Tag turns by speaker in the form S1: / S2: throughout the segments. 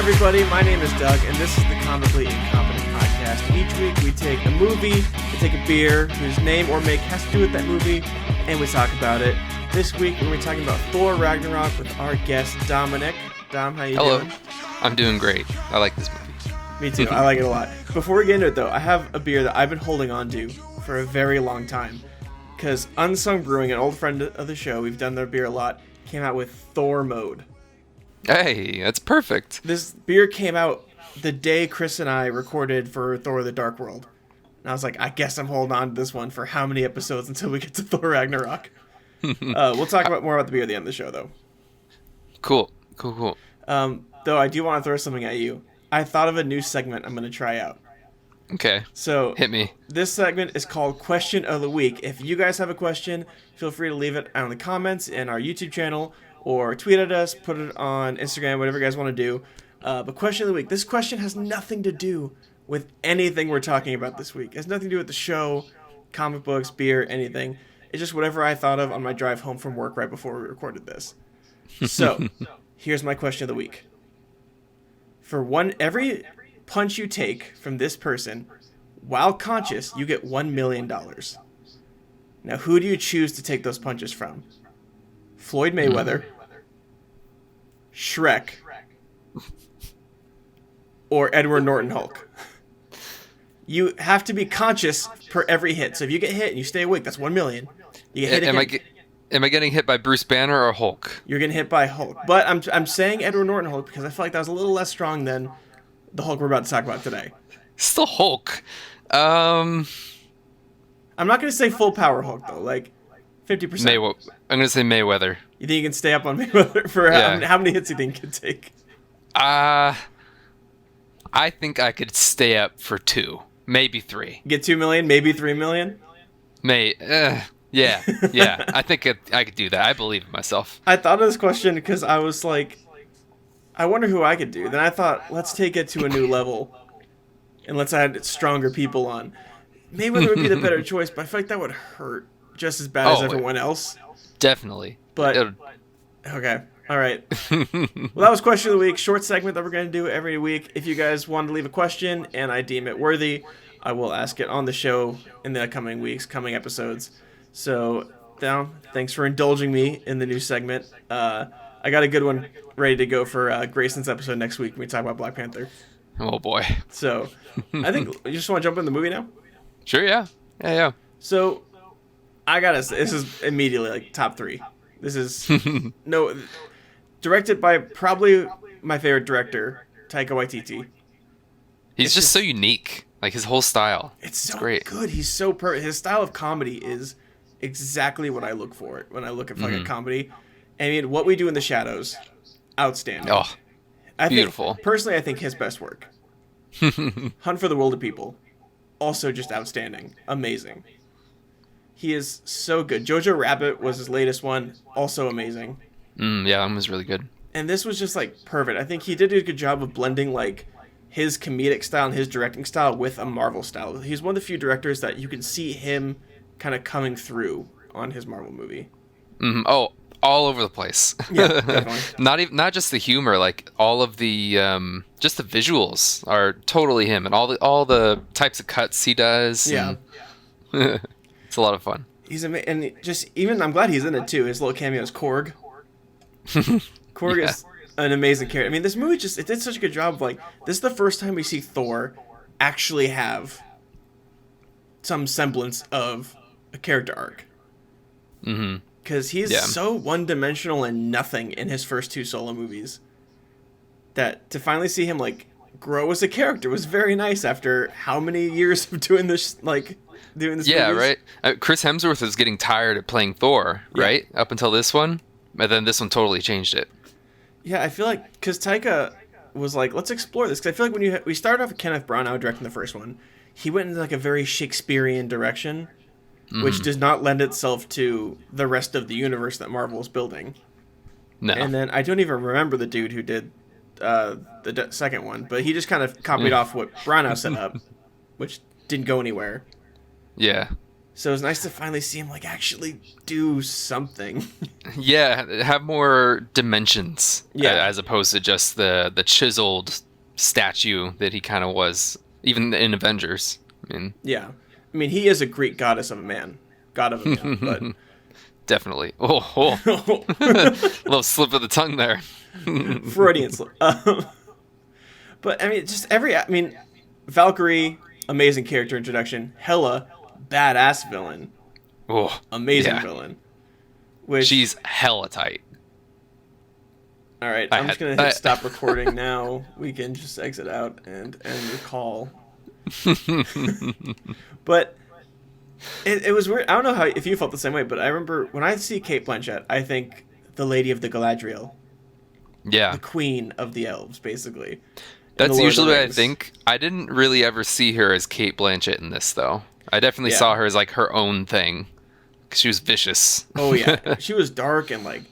S1: everybody, my name is Doug, and this is the Comically Incompetent Podcast. Each week we take a movie, we take a beer whose name or make has to do with that movie, and we talk about it. This week we're talking about Thor Ragnarok with our guest Dominic. Dom, how you doing?
S2: I'm doing great. I like this movie.
S1: Me too, I like it a lot. Before we get into it though, I have a beer that I've been holding on to for a very long time. Because Unsung Brewing, an old friend of the show, we've done their beer a lot, came out with Thor Mode.
S2: Hey, that's perfect.
S1: This beer came out the day Chris and I recorded for Thor the Dark World. And I was like, I guess I'm holding on to this one for how many episodes until we get to Thor Ragnarok. We'll talk more about the beer at the end of the show, though.
S2: Cool.
S1: Though I do want to throw something at you. I thought of a new segment I'm going to try out.
S2: Okay.
S1: So
S2: hit me.
S1: This segment is called Question of the Week. If you guys have a question, feel free to leave it in the comments in our YouTube channel or tweet at us, put it on Instagram, whatever you guys want to do. But Question of the Week. This question has nothing to do with anything we're talking about this week. It has nothing to do with the show, comic books, beer, anything. It's just whatever I thought of on my drive home from work right before we recorded this. So, here's my question of the week. For every punch you take from this person, while conscious, you get $1 million. Now, who do you choose to take those punches from? Floyd Mayweather, Shrek, or Edward Norton Hulk? You have to be conscious per every hit. So if you get hit and you stay awake, that's $1 million. You get hit again.
S2: Am I getting hit by Bruce Banner or Hulk?
S1: You're getting hit by Hulk. But I'm saying Edward Norton Hulk because I feel like that was a little less strong than the Hulk we're about to talk about today.
S2: Still Hulk.
S1: I'm not going to say full power Hulk, though. Like 50%.
S2: I'm going to say Mayweather.
S1: You think you can stay up on Mayweather for how many hits do you think you can take?
S2: I think I could stay up for 2, maybe 3.
S1: Get 2 million, maybe 3 million?
S2: Yeah. I think I could do that. I believe in myself.
S1: I thought of this question because I was like, I wonder who I could do. Then I thought, let's take it to a new level and let's add stronger people on. Mayweather would be the better choice, but I feel like that would hurt just as bad as everyone else.
S2: Definitely.
S1: But, okay. All right. Well, that was Question of the Week. Short segment that we're going to do every week. If you guys want to leave a question and I deem it worthy, I will ask it on the show in the coming weeks, coming episodes. So, Dom, thanks for indulging me in the new segment. I got a good one ready to go for Grayson's episode next week when we talk about Black Panther.
S2: Oh, boy.
S1: So, I think you just want to jump in the movie now?
S2: Sure, yeah. Yeah.
S1: So, I gotta say, this is immediately like top 3. This is directed by probably my favorite director, Taika Waititi.
S2: He's just so unique, like his whole style.
S1: It's so
S2: great.
S1: Good. He's so perfect. His style of comedy is exactly what I look for when I look at fucking comedy. I mean, What We Do in the Shadows, outstanding.
S2: Oh, beautiful.
S1: Personally, I think his best work. Hunt for the Wilder People, also just outstanding, amazing. He is so good. Jojo Rabbit was his latest one, also amazing.
S2: Yeah, that was really good.
S1: And this was just like perfect. I think he did a good job of blending like his comedic style and his directing style with a Marvel style. He's one of the few directors that you can see him kind of coming through on his Marvel movie.
S2: Oh, all over the place.
S1: Yeah, definitely.
S2: Not just the humor, like all of the just the visuals are totally him, and all the types of cuts he does.
S1: Yeah.
S2: It's a lot of fun.
S1: And just even I'm glad he's in it too. His little cameo is Korg. Korg is an amazing character. I mean, this movie it did such a good job of like, this is the first time we see Thor actually have some semblance of a character arc. Because he's so one-dimensional and nothing in his first 2 solo movies that to finally see him like grow as a character was very nice after how many years of doing this movies?
S2: Right. Chris Hemsworth was getting tired of playing Thor, right? Up until this one, and then this one totally changed it.
S1: Yeah, I feel like because Taika was like, let's explore this. Because I feel like when we started off with Kenneth Branagh directing the first one, he went into like a very Shakespearean direction, which does not lend itself to the rest of the universe that Marvel is building. No. And then I don't even remember the dude who did the second one, but he just kind of copied off what Branagh set up, which didn't go anywhere.
S2: Yeah.
S1: So it was nice to finally see him like actually do something.
S2: Yeah, have more dimensions.
S1: Yeah.
S2: As opposed to just the chiseled statue that he kind of was, even in Avengers. I mean,
S1: Yeah. I mean, he is a Greek goddess of a man. God of a man, but...
S2: definitely. Oh. Little slip of the tongue there.
S1: Freudian slip. But, I mean, Valkyrie, amazing character introduction. Hela, badass villain.
S2: Oh,
S1: Amazing
S2: yeah.
S1: villain. Which,
S2: She's hella tight.
S1: all right, I'm just going to hit stop recording now. We can just exit out and end the call. But it was weird. I don't know if you felt the same way, but I remember when I see Cate Blanchett, I think the Lady of the Galadriel.
S2: Yeah.
S1: The queen of the elves, basically.
S2: That's usually what I think. I didn't really ever see her as Cate Blanchett in this, though. I definitely saw her as like her own thing. 'Cause she was vicious.
S1: Oh yeah, she was dark and like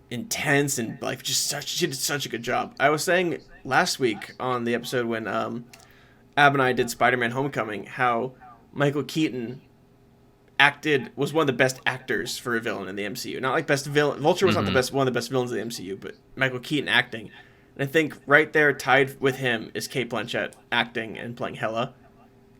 S1: intense and like she did such a good job. I was saying last week on the episode when Ab and I did Spider-Man: Homecoming how Michael Keaton was one of the best actors for a villain in the MCU. Not like best villain. Vulture was not one of the best villains of the MCU, but Michael Keaton acting. And I think right there, tied with him, is Cate Blanchett acting and playing Hela.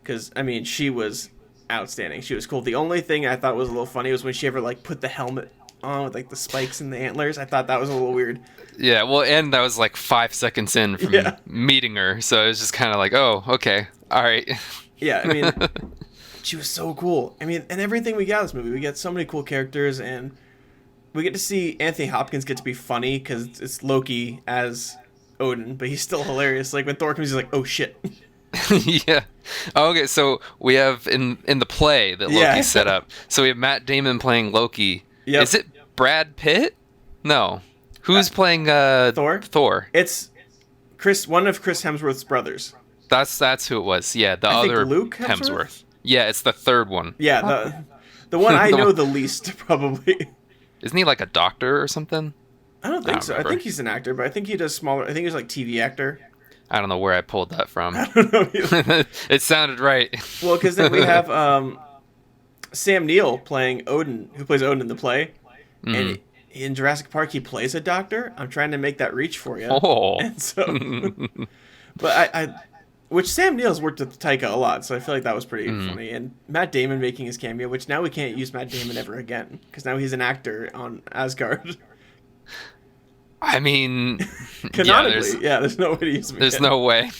S1: Because, I mean, she was outstanding. She was cool. The only thing I thought was a little funny was when she ever, like, put the helmet on with, like, the spikes and the antlers. I thought that was a little weird.
S2: Yeah, well, and that was, like, 5 seconds in from meeting her. So it was just kind of like, oh, okay, all right.
S1: Yeah, I mean, she was so cool. I mean, and everything we got in this movie. We get so many cool characters, and we get to see Anthony Hopkins get to be funny because it's Loki as Odin, but he's still hilarious. Like when Thor comes, he's like, "Oh shit."
S2: Yeah. Oh, okay, so we have in the play that Loki set up. So we have Matt Damon playing Loki.
S1: Yep.
S2: Is it Brad Pitt? No. Who's playing
S1: Thor?
S2: Thor.
S1: It's one of Chris Hemsworth's brothers.
S2: That's who it was. Yeah, the
S1: I
S2: other
S1: think Luke Hemsworth?
S2: Yeah, it's the third one.
S1: Yeah, the one I know the least probably.
S2: Isn't he like a doctor or something?
S1: I don't think so. I think he's an actor, but I think he does smaller. I think he's like TV actor.
S2: I don't know where I pulled that from.
S1: I don't know either.
S2: It sounded right.
S1: Well, because then we have Sam Neill playing Odin, who plays Odin in the play, and in Jurassic Park he plays a doctor. I'm trying to make that reach for you.
S2: Oh.
S1: And so, but which Sam Neill's worked with Taika a lot, so I feel like that was pretty funny. And Matt Damon making his cameo, which now we can't use Matt Damon ever again because now he's an actor on Asgard.
S2: I mean,
S1: canonically, there's no way to use him.
S2: There's no way.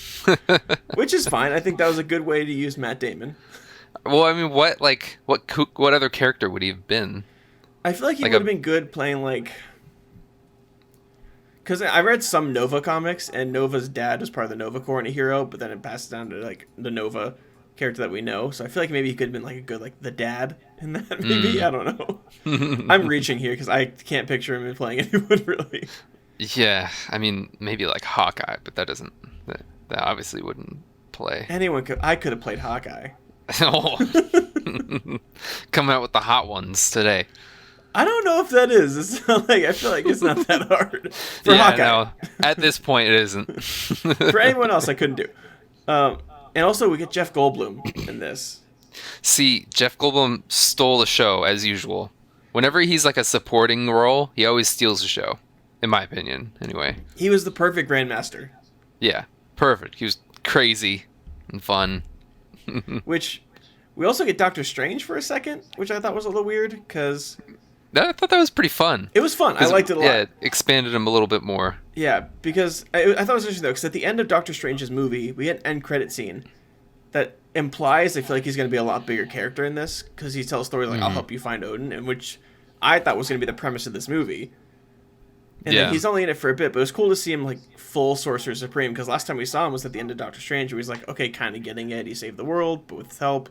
S1: Which is fine. I think that was a good way to use Matt Damon.
S2: Well, I mean, what other character would he have been?
S1: I feel like he would have been good playing like. Because I read some Nova comics, and Nova's dad was part of the Nova Corps and a hero, but then it passed down to like the Nova character that we know. So I feel like maybe he could have been like a good like the dad in that. Maybe I don't know. I'm reaching here because I can't picture him playing anyone really.
S2: Yeah, I mean maybe like Hawkeye, but that obviously wouldn't play.
S1: I could have played Hawkeye.
S2: Oh. Coming out with the hot ones today.
S1: I don't know if that is. It's not like I feel like it's not that hard for Hawkeye. No,
S2: at this point it isn't.
S1: For anyone else, I couldn't do. And also, we get Jeff Goldblum in this.
S2: See, Jeff Goldblum stole the show as usual. Whenever he's like a supporting role, he always steals the show, in my opinion. Anyway,
S1: he was the perfect Grandmaster.
S2: Yeah, perfect. He was crazy and fun.
S1: Which we also get Doctor Strange for a second, which I thought was a little weird because.
S2: I thought that was pretty fun.
S1: It was fun. I liked it a lot.
S2: Yeah, it expanded him a little bit more.
S1: Yeah, because I thought it was interesting, though, because at the end of Doctor Strange's movie, we get an end credit scene that implies I feel like he's going to be a lot bigger character in this, because he tells stories like, I'll help you find Odin, and which I thought was going to be the premise of this movie. And then he's only in it for a bit, but it was cool to see him, like, full Sorcerer Supreme, because last time we saw him was at the end of Doctor Strange, where he's like, okay, kind of getting it, he saved the world, but with help.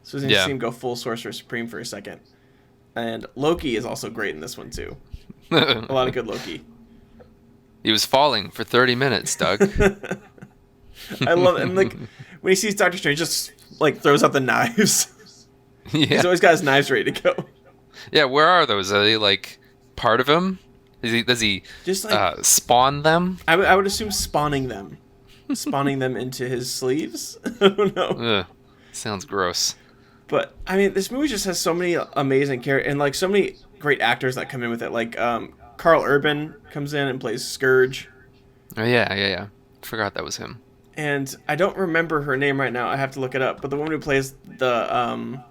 S1: So it was interesting to see him go full Sorcerer Supreme for a second. And Loki is also great in this one, too. A lot of good Loki.
S2: He was falling for 30 minutes, Doug.
S1: I love it. And, like, when he sees Doctor Strange, just, like, throws out the knives. Yeah. He's always got his knives ready to go.
S2: Yeah, where are those? Are they, like, part of him? Does he just, like, spawn them?
S1: I would assume spawning them. Spawning them into his sleeves? I don't know.
S2: Ugh, sounds gross.
S1: But I mean, this movie just has so many amazing characters and like so many great actors that come in with it. Like Carl Urban comes in and plays Scourge.
S2: Oh yeah. Forgot that was him.
S1: And I don't remember her name right now. I have to look it up. But the woman who plays the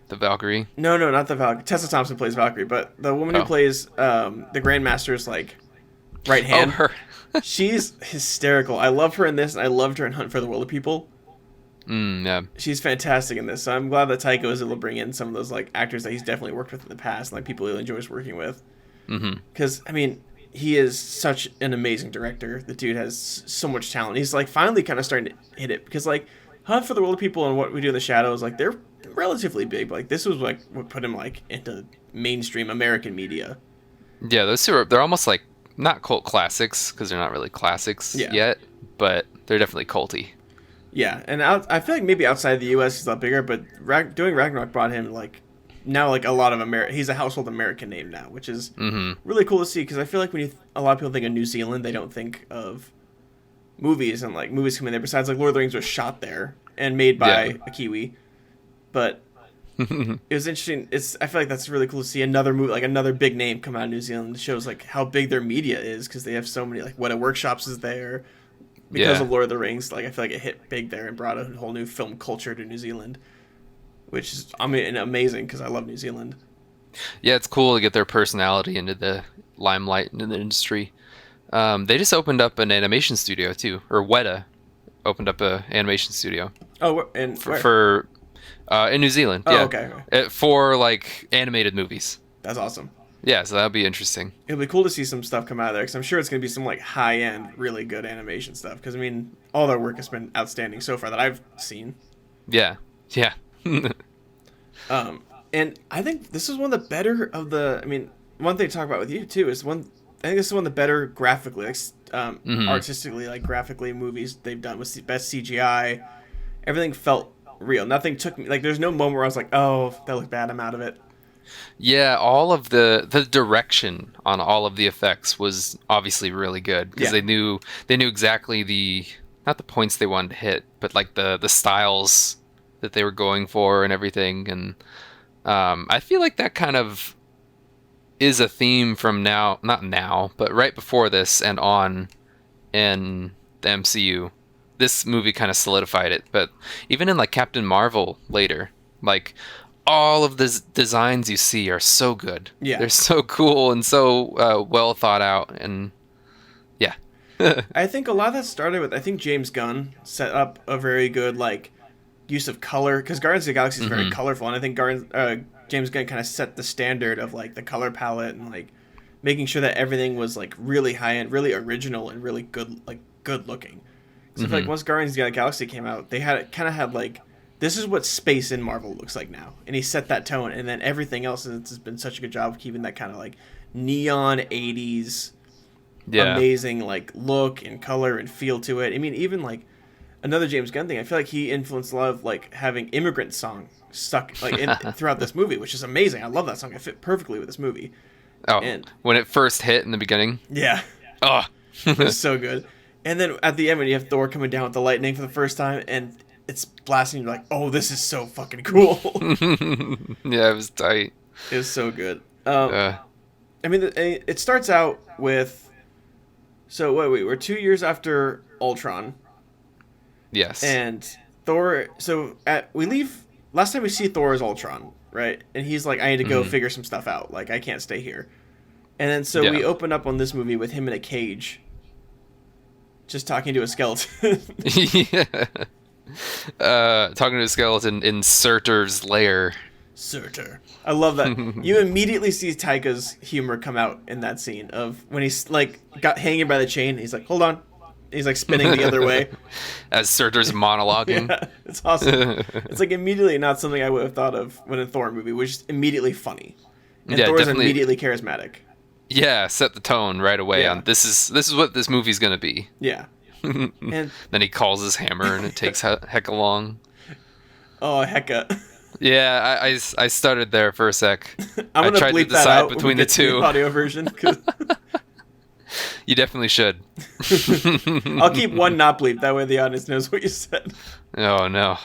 S2: Valkyrie.
S1: No, not the Valkyrie. Tessa Thompson plays Valkyrie, but the woman who plays the Grandmaster's like right hand.
S2: Oh, her.
S1: She's hysterical. I love her in this, and I loved her in Hunt for the Wilder People.
S2: Yeah.
S1: She's fantastic in this. So I'm glad that Taika was able to bring in some of those like actors that he's definitely worked with in the past, and like people he enjoys working with. Because I mean, he is such an amazing director. The dude has so much talent. He's like finally kind of starting to hit it because like Hunt for the Wilder People and What We Do in the Shadows, like they're relatively big. But, like this was like what put him like into mainstream American media.
S2: Yeah, those two they're almost like not cult classics because they're not really classics yet, but they're definitely culty.
S1: Yeah, and I feel like maybe outside the U.S. he's a lot bigger, but doing Ragnarok brought him like now like a lot of he's a household American name now, which is really cool to see because I feel like when a lot of people think of New Zealand, they don't think of movies and like movies coming there. Besides, like Lord of the Rings was shot there and made by a Kiwi, but it was interesting. I feel like that's really cool to see another movie, like another big name come out of New Zealand. It shows like how big their media is because they have so many like Weta Workshops is there. Because of Lord of the Rings, like I feel like it hit big there and brought a whole new film culture to New Zealand, which is amazing because I love New Zealand.
S2: Yeah, it's cool to get their personality into the limelight in the industry. They just opened up an animation studio too, or Weta opened up an animation studio.
S1: Oh, and
S2: for in New Zealand.
S1: Oh,
S2: yeah.
S1: okay.
S2: For like animated movies.
S1: That's awesome.
S2: Yeah, so that'll be interesting.
S1: It'll be cool to see some stuff come out of there because I'm sure it's going to be some like high-end, really good animation stuff. Because I mean, all their work has been outstanding so far that I've seen.
S2: Yeah.
S1: And I think this is one of the better of the. I mean, one thing to talk about with you too is one. I think this is one of the better graphically, like artistically, like graphically movies they've done with the best CGI. Everything felt real. Nothing took me like. There's no moment where I was like, "Oh, that looked bad. I'm out of it."
S2: Yeah, all of the direction on all of the effects was obviously really good because they knew exactly not the points they wanted to hit, but like the styles that they were going for and everything. And I feel like that kind of is a theme from not now, but right before this and on in the MCU. This movie kind of solidified it, but even in like Captain Marvel later, like all of the designs you see are so good. Yeah. They're so cool and so well thought out. And yeah.
S1: I think a lot of that started with, I think James Gunn set up a very good like use of color because Guardians of the Galaxy is very colorful. And I think James Gunn kind of set the standard of like the color palette and like making sure that everything was like really high end, really original and really good, like good looking. So I feel like once Guardians of the Galaxy came out, they had like, this is what space in Marvel looks like now. And he set that tone. And then everything else has been such a good job of keeping that kind of like neon 80s amazing like look and color and feel to it. I mean, even like another James Gunn thing, I feel like he influenced a lot of like having immigrant song stuck like throughout this movie, which is amazing. I love that song. It fit perfectly with this movie.
S2: Oh, and when it first hit in the beginning.
S1: Yeah.
S2: Oh,
S1: it was so good. And then at the end when you have Thor coming down with the lightning for the first time and it's blasting. You're like, oh, this is so fucking cool.
S2: Yeah, it was tight.
S1: It was so good. I mean, it starts out with. So wait, we're 2 years after Ultron.
S2: Yes.
S1: And Thor. So we leave. Last time we see Thor is Ultron, right? And he's like, I need to go figure some stuff out. Like, I can't stay here. And then so we open up on this movie with him in a cage, just talking to a skeleton.
S2: Yeah. Talking to a skeleton in Surtur's lair.
S1: Surtur. I love that. You immediately see Taika's humor come out in that scene of when he's like got hanging by the chain. He's like, hold on. He's like spinning the other way.
S2: As Surtur's monologuing.
S1: Yeah, it's awesome. It's like immediately not something I would have thought of when a Thor movie, which is immediately funny. And Thor's immediately charismatic.
S2: Yeah, set the tone right away on this is what this movie's gonna be.
S1: Yeah. And
S2: then he calls his hammer and it takes hecka long.
S1: Oh, hecka.
S2: Yeah, I started there for a sec.
S1: I'm gonna
S2: tried
S1: bleep
S2: to decide
S1: that out
S2: between the two.
S1: The audio version.
S2: You definitely should.
S1: I'll keep one not bleep. That way the audience knows what you said.
S2: Oh no.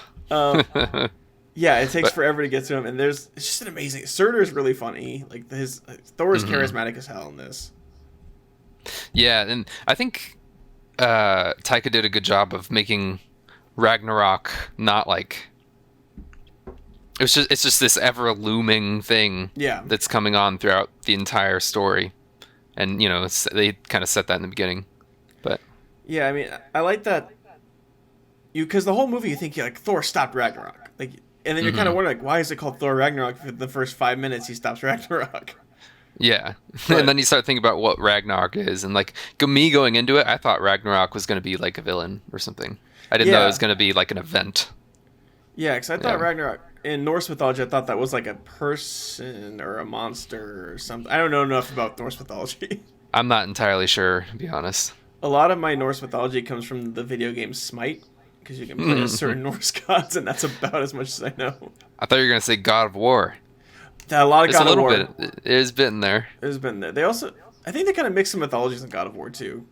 S1: Yeah, it takes
S2: But
S1: forever to get to him, and it's just an amazing. Surtur's really funny. Like Thor is
S2: mhm.
S1: charismatic as hell in this.
S2: Yeah, and I think Taika did a good job of making Ragnarok not like it's just this ever looming thing
S1: Yeah,
S2: that's coming on throughout the entire story, and they kind of set that in the beginning, but
S1: yeah. I mean, I like that because the whole movie you think like Thor stopped Ragnarok, like, and then you're kind of
S2: hmm
S1: wondering like why is it called Thor Ragnarok? For the first 5 minutes, he stops Ragnarok.
S2: yeah, and
S1: But
S2: then you start thinking about what Ragnarok is, and like me going into it, I thought Ragnarok was going to be like a villain or something. I didn't know it was
S1: yeah,
S2: going to be like an event.
S1: yeah, because I thought
S2: Yeah,
S1: Ragnarok in Norse mythology, I thought that was like a person or a monster or something. I don't know enough about Norse mythology.
S2: I'm not entirely sure, to be honest.
S1: A lot of my Norse mythology comes from the video game Smite, because you can play as certain Norse gods, and that's about as much as I know.
S2: I thought you were going to say God of War.
S1: A lot of
S2: It's a
S1: God of
S2: little
S1: War
S2: bit. It is bit in there.
S1: has been there. They also, I think they kind of mix some mythologies in God of War too,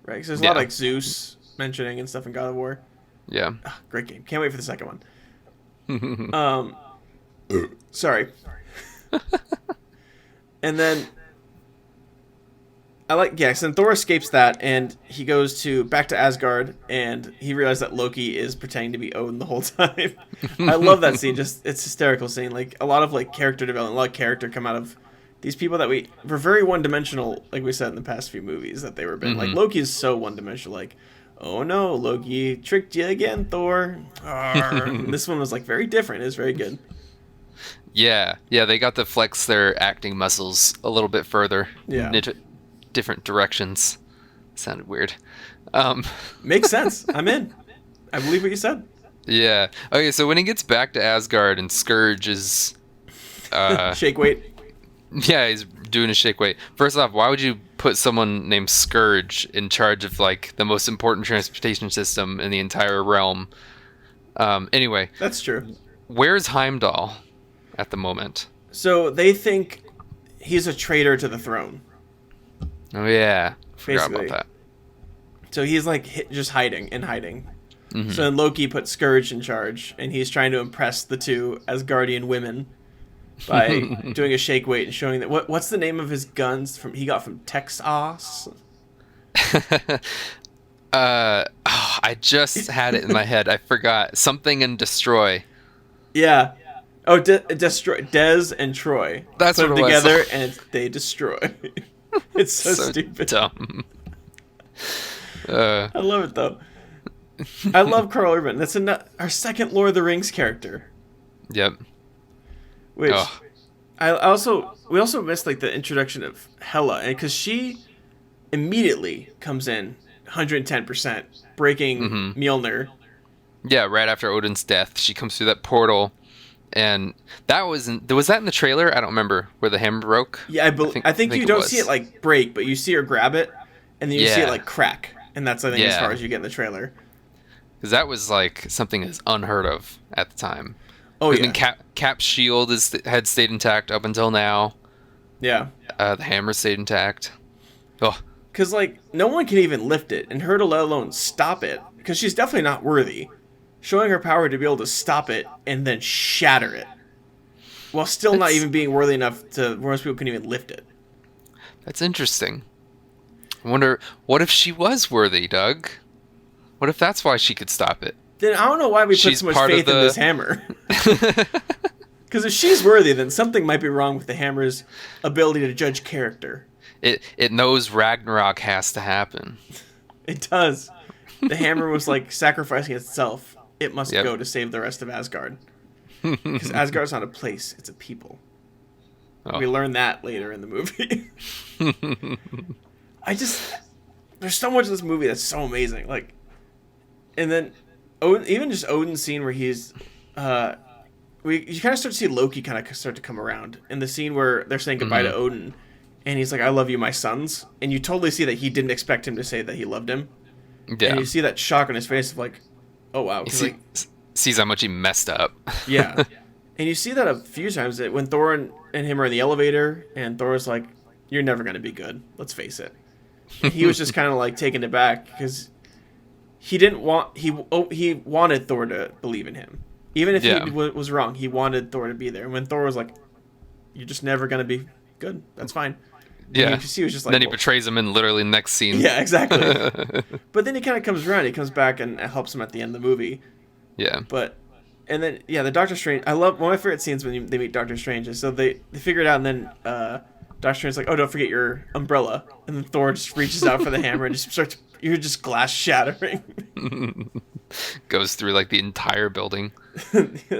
S1: right? Because there's a lot of
S2: Yeah,
S1: like Zeus mentioning and stuff in God of War.
S2: yeah.
S1: Ah, great game. Can't wait for the second one. Um, sorry. And then I like so Thor escapes that and he goes back to Asgard and he realizes that Loki is pretending to be Odin the whole time. I love that scene. Just it's a hysterical scene. Like a lot of like character development, a lot of character come out of these people that were very one dimensional, like we said in the past few movies that they were been. Like Loki is so one dimensional. Like, oh no, Loki tricked you again, Thor. Arr. And this one was like very different. It was very good.
S2: Yeah. They got to flex their acting muscles a little bit further in
S1: Yeah,
S2: different directions. Sounded weird.
S1: makes sense. I'm in. I believe what you said.
S2: Yeah. Okay, so when he gets back to Asgard and Scourge is,
S1: Shake weight.
S2: yeah, he's doing a shake weight. First off, why would you put someone named Scourge in charge of like the most important transportation system in the entire realm? Anyway,
S1: That's true.
S2: where's Heimdall at the moment?
S1: So they think he's a traitor to the throne,
S2: Oh yeah, forgot about
S1: basically.
S2: that.
S1: So he's like just hiding and hiding. So
S2: Hmm
S1: then Loki put Scourge in charge, and he's trying to impress the two Asgardian women by doing a shake weight and showing that what's the name of his guns from he got from Texas?
S2: I just had it in my head. I forgot something and destroy.
S1: Yeah. Oh, destroy Des and Troy.
S2: That's
S1: Put
S2: what
S1: them
S2: it was.
S1: together and they destroy. It's so
S2: So
S1: stupid.
S2: dumb.
S1: I love it though. I love Carl Urban. That's our second Lord of the Rings character.
S2: Yep.
S1: Which
S2: Oh.
S1: we also missed like the introduction of Hela, and because she immediately comes in 110%, breaking Mjolnir.
S2: Yeah, right after Odin's death, she comes through that portal, and was that in the trailer? I don't remember where the hammer broke.
S1: Yeah, I think you
S2: it
S1: don't
S2: was.
S1: see it like break, but you see her grab it, and then you see it
S2: Yeah.
S1: like crack, and that's I think as far
S2: Yeah,
S1: as you get in the trailer.
S2: because that was like something that's unheard of at the time.
S1: Oh
S2: I mean,
S1: yeah,
S2: Cap's shield had stayed intact up until now.
S1: yeah.
S2: The hammer stayed intact. Oh,
S1: Because like no one can even lift it, and her to let alone stop it, because she's definitely not worthy. Showing her power to be able to stop it and then shatter it, while still not
S2: that's
S1: even being worthy enough to where most people can even lift it.
S2: that's interesting. I wonder what if she was worthy, Doug? What if that's why she could stop it?
S1: Then I don't know why we put
S2: She's
S1: so much
S2: part of
S1: faith in
S2: the-
S1: this hammer. Because if she's worthy, then something might be wrong with the hammer's ability to judge character.
S2: It knows Ragnarok has to happen.
S1: It does. The hammer was like sacrificing itself. It must
S2: Yep.
S1: go to save the rest of Asgard. Because Asgard's not a place, it's a people.
S2: Oh.
S1: We learn that later in the movie. There's so much of this movie that's so amazing. Like, and then even just Odin's scene where he's, you kind of start to see Loki kind of start to come around in the scene where they're saying goodbye to Odin, and he's like, "I love you, my sons," and you totally see that he didn't expect him to say that he loved him,
S2: Yeah.
S1: and you see that shock on his face of like, "Oh wow," 'cause, like,
S2: Sees how much he messed up.
S1: yeah. And you see that a few times that when Thor and him are in the elevator, and Thor's like, "You're never gonna be good. Let's face it." And he was just kind of like taken aback because he didn't want he wanted Thor to believe in him, Even if
S2: Yeah.
S1: he was wrong, he wanted Thor to be there. And when Thor was like, "You're just never gonna be good. That's fine." And
S2: Yeah.
S1: he was just like,
S2: Then he
S1: well,
S2: betrays him in literally the next scene.
S1: yeah, exactly. But then he kind of comes around. He comes back and helps him at the end of the movie.
S2: Yeah.
S1: But and then the Doctor Strange. I love one of my favorite scenes when they meet Doctor Strange. Is so they figure it out, and then Doctor Strange's like, "Oh, don't forget your umbrella." And then Thor just reaches out for the hammer and just starts. You're just glass shattering.
S2: Goes through like the entire building.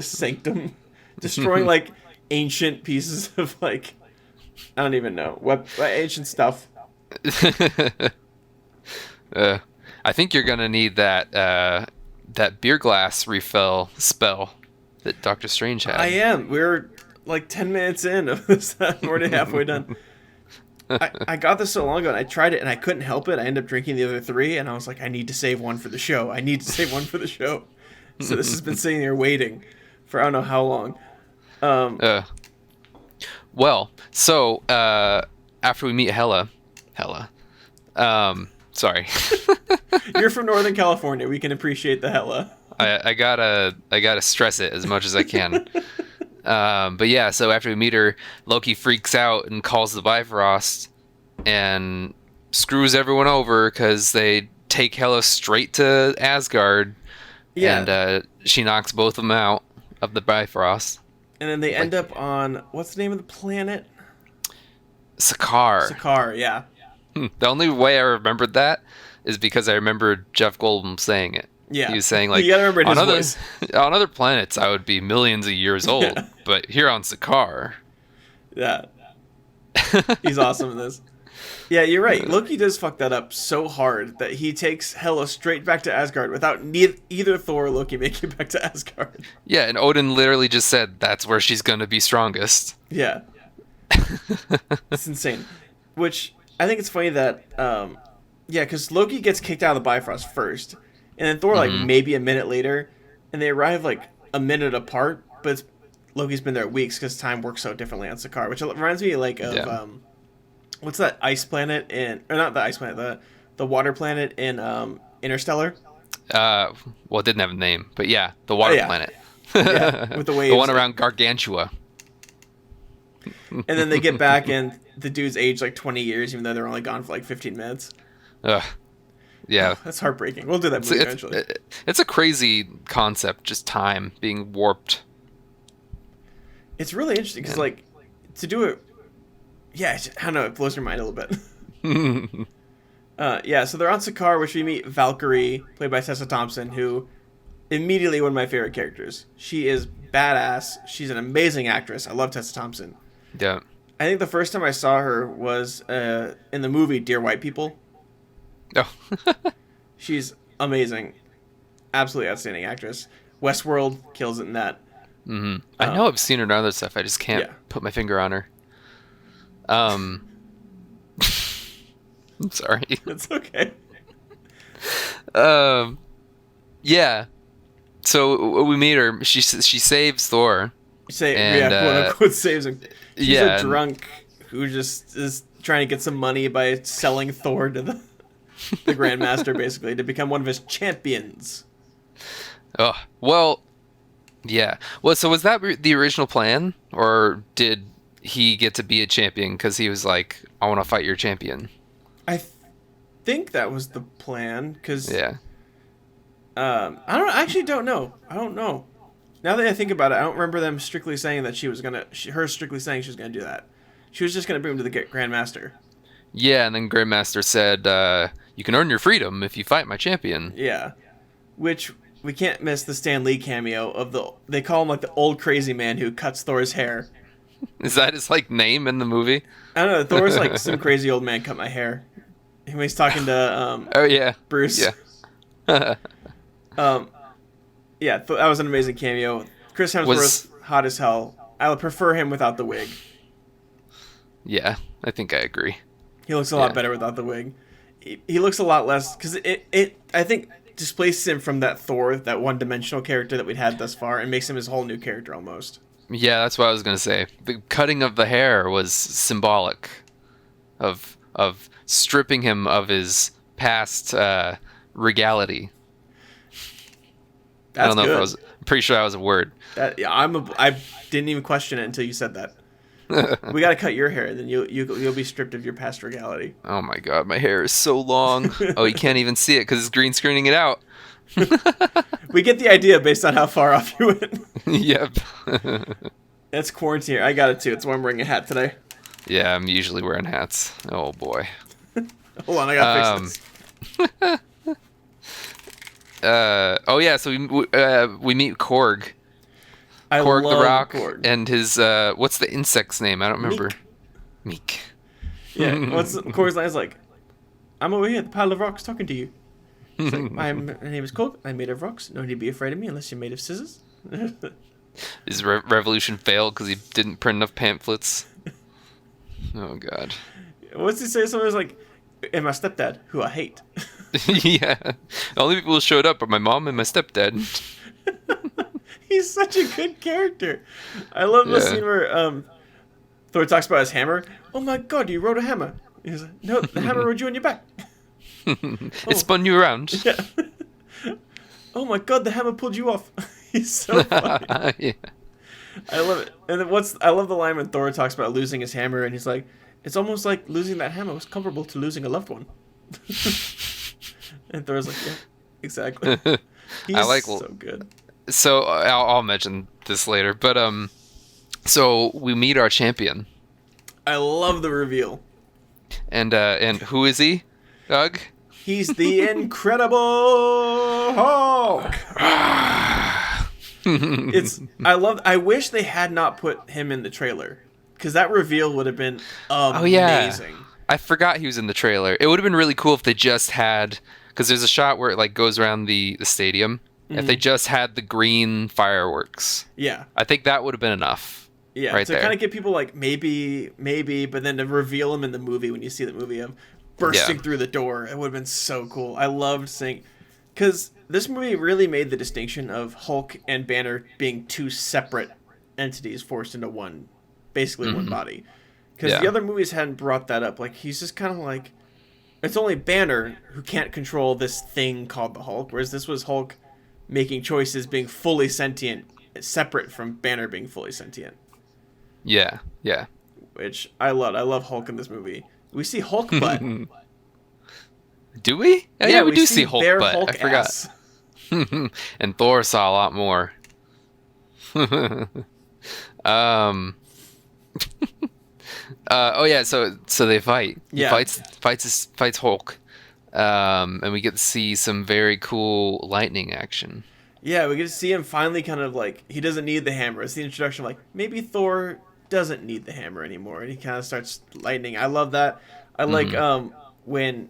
S1: Sanctum, destroying like ancient pieces of like I don't even know what ancient stuff.
S2: I think you're gonna need that beer glass refill spell that Doctor Strange had.
S1: I am. We're like 10 minutes in of this. We're already halfway done. I got this so long ago, and I tried it, and I couldn't help it. I ended up drinking the other 3, and I was like, I need to save one for the show. I need to save one for the show. So this has been sitting there waiting for I don't know how long.
S2: Well, so after we meet Hela, sorry.
S1: You're from Northern California. We can appreciate the Hela.
S2: I gotta stress it as much as I can. But yeah, so after we meet her, Loki freaks out and calls the Bifrost and screws everyone over because they take Hela straight to Asgard.
S1: Yeah.
S2: And she knocks both of them out of the Bifrost.
S1: And then they end up on, what's the name of the planet?
S2: Sakaar.
S1: Sakaar, yeah.
S2: The only way I remembered that is because I remembered Jeff Goldblum saying it.
S1: Yeah.
S2: He was saying, like,
S1: you gotta remember his voice.
S2: On other planets, I would be millions of years old, but here on Sakaar.
S1: Yeah. He's awesome in this. Yeah, you're right. Loki does fuck that up so hard that he takes Hela straight back to Asgard without either Thor or Loki making it back to Asgard.
S2: Yeah, and Odin literally just said that's where she's going to be strongest.
S1: Yeah. It's insane. Which, I think it's funny that, because Loki gets kicked out of the Bifrost first, and then Thor, like, maybe a minute later, and they arrive, like, a minute apart, but Loki's been there weeks because time works so differently on Sakaar, which reminds me, like, of, what's that ice planet or not the ice planet, the water planet in Interstellar?
S2: Well, it didn't have a name, but yeah, the water planet.
S1: Yeah, with the waves.
S2: The one around Gargantua.
S1: And then they get back, and the dude's aged like 20 years, even though they're only gone for like 15 minutes.
S2: Ugh. Yeah.
S1: That's heartbreaking. We'll do that movie eventually.
S2: It's a crazy concept, just time being warped.
S1: It's really interesting, because, like, to do it... Yeah, I don't know, it blows your mind a little bit. So they're on Sakaar, which we meet Valkyrie, played by Tessa Thompson, who immediately one of my favorite characters. She is badass. She's an amazing actress. I love Tessa Thompson.
S2: Yeah.
S1: I think the first time I saw her was in the movie Dear White People.
S2: Oh.
S1: She's amazing. Absolutely outstanding actress. Westworld kills it in that.
S2: Mm-hmm. I know I've seen her in other stuff. I just can't put my finger on her. I'm sorry.
S1: It's okay.
S2: Yeah. So we meet her. She saves Thor.
S1: Quote unquote saves him. She's
S2: a
S1: drunk who just is trying to get some money by selling Thor to the Grandmaster, basically, to become one of his champions.
S2: Oh, well, yeah. Well, so was that the original plan, or did he get to be a champion because he was like, I want to fight your champion?
S1: I think that was the plan, because
S2: I
S1: actually don't know. I don't know. Now that I think about it, I don't remember them strictly saying that she was gonna do that. She was just gonna bring him to the Grandmaster.
S2: Yeah, and then Grandmaster said, you can earn your freedom if you fight my champion.
S1: Yeah. Which, we can't miss the Stan Lee cameo of they call him like the old crazy man who cuts Thor's hair.
S2: Is that his like name in the movie?
S1: I don't know. Thor's like, some crazy old man cut my hair. When he's talking to Bruce.
S2: Yeah.
S1: That was an amazing cameo. Chris Hemsworth, hot as hell. I would prefer him without the wig.
S2: Yeah, I think I agree.
S1: He looks a lot better without the wig. He looks a lot less, because it I think displaces him from that Thor, that one-dimensional character that we'd had thus far, and makes him his whole new character almost.
S2: Yeah, that's what I was gonna say. The cutting of the hair was symbolic of stripping him of his past regality. I
S1: That's
S2: don't know if
S1: good.
S2: I'm pretty sure that was a word.
S1: I didn't even question it until you said that. We gotta cut your hair, then you'll be stripped of your past regality.
S2: Oh my god, my hair is so long. Oh, you can't even see it because it's green screening it out.
S1: We get the idea based on how far off you went.
S2: Yep.
S1: It's quarantine. I got it too. It's why I'm wearing a hat today.
S2: Yeah, I'm usually wearing hats. Oh boy.
S1: Hold on, I gotta fix this.
S2: Oh yeah, so we meet Korg.
S1: I
S2: Korg the
S1: love
S2: Rock
S1: Korg.
S2: and his what's the insect's name? I don't remember. Meek.
S1: Yeah, Korg's line is like, I'm over here at the pile of rocks talking to you. It's like, my name is Korg. I'm made of rocks. No need to be afraid of me unless you're made of scissors.
S2: His revolution failed because he didn't print enough pamphlets. Oh god.
S1: What's he say? Something like, and my stepdad, who I hate.
S2: Yeah. The only people who showed up are my mom and my stepdad.
S1: He's such a good character. I love the scene where Thor talks about his hammer. Oh my god, you rode a hammer. He's like, no, the hammer rode you on your back.
S2: It spun you around.
S1: Yeah. Oh my god, the hammer pulled you off. He's so funny.
S2: Yeah.
S1: I love it. And then I love the line when Thor talks about losing his hammer, and he's like, it's almost like losing that hammer was comparable to losing a loved one. And Thor's like, yeah, exactly. He's
S2: I like
S1: so good.
S2: So I'll mention this later, but so we meet our champion.
S1: I love the reveal.
S2: And who is he, Doug?
S1: He's the Incredible Hulk. I wish they had not put him in the trailer, because that reveal would have been amazing.
S2: Oh yeah, I forgot he was in the trailer. It would have been really cool if they just had, because there's a shot where it like goes around the stadium. Mm-hmm. If they just had the green fireworks,
S1: yeah,
S2: I think that would have been enough.
S1: Yeah,
S2: right
S1: to kind of get people like maybe, but then to reveal him in the movie when you see the movie of bursting through the door, it would have been so cool. I loved seeing, because this movie really made the distinction of Hulk and Banner being two separate entities forced into one, basically one body. Because the other movies hadn't brought that up. Like, he's just kind of like, it's only Banner who can't control this thing called the Hulk, whereas this was Hulk making choices, being fully sentient, separate from Banner being fully sentient.
S2: Yeah, yeah.
S1: Which I love. I love Hulk in this movie. We see Hulk butt.
S2: Do we? Yeah, we do see Hulk butt.
S1: Hulk
S2: I forgot.
S1: ass.
S2: And Thor saw a lot more. Oh yeah, so they fight.
S1: Yeah.
S2: He fights Hulk. And we get to see some very cool lightning action.
S1: Yeah, we get to see him finally kind of like, he doesn't need the hammer. It's the introduction of like, maybe Thor doesn't need the hammer anymore, and he kind of starts lightning. I love that. I like when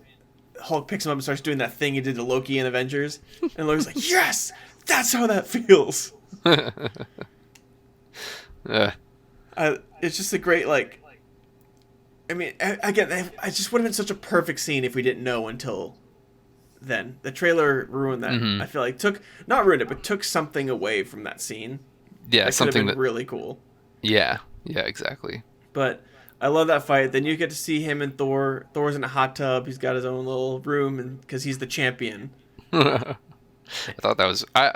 S1: Hulk picks him up and starts doing that thing he did to Loki in Avengers, and Loki's like, yes, that's how that feels. It's just a great, like, I mean, again, it just would have been such a perfect scene if we didn't know until then. The trailer ruined that. I feel like not ruined it, but took something away from that scene.
S2: Yeah,
S1: that
S2: something
S1: could have been really cool.
S2: Yeah, exactly.
S1: But I love that fight. Then you get to see him and Thor. Thor's in a hot tub. He's got his own little room, and because he's the champion.
S2: I thought that was I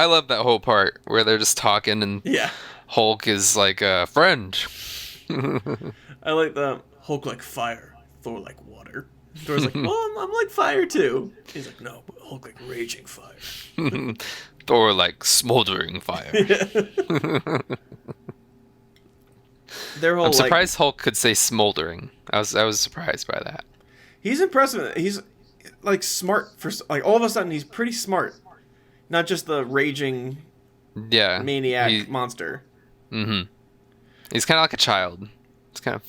S2: love that whole part where they're just talking, and Hulk is like a friend.
S1: I like the Hulk like fire, Thor like water. Thor's like, well, I'm like fire too. He's like, no, but Hulk like raging fire.
S2: Thor like smoldering fire. I'm surprised Hulk could say smoldering. I was surprised by that.
S1: He's impressive. He's like smart for like all of a sudden he's pretty smart, not just the raging maniac monster.
S2: He's kind of like a child. It's kind of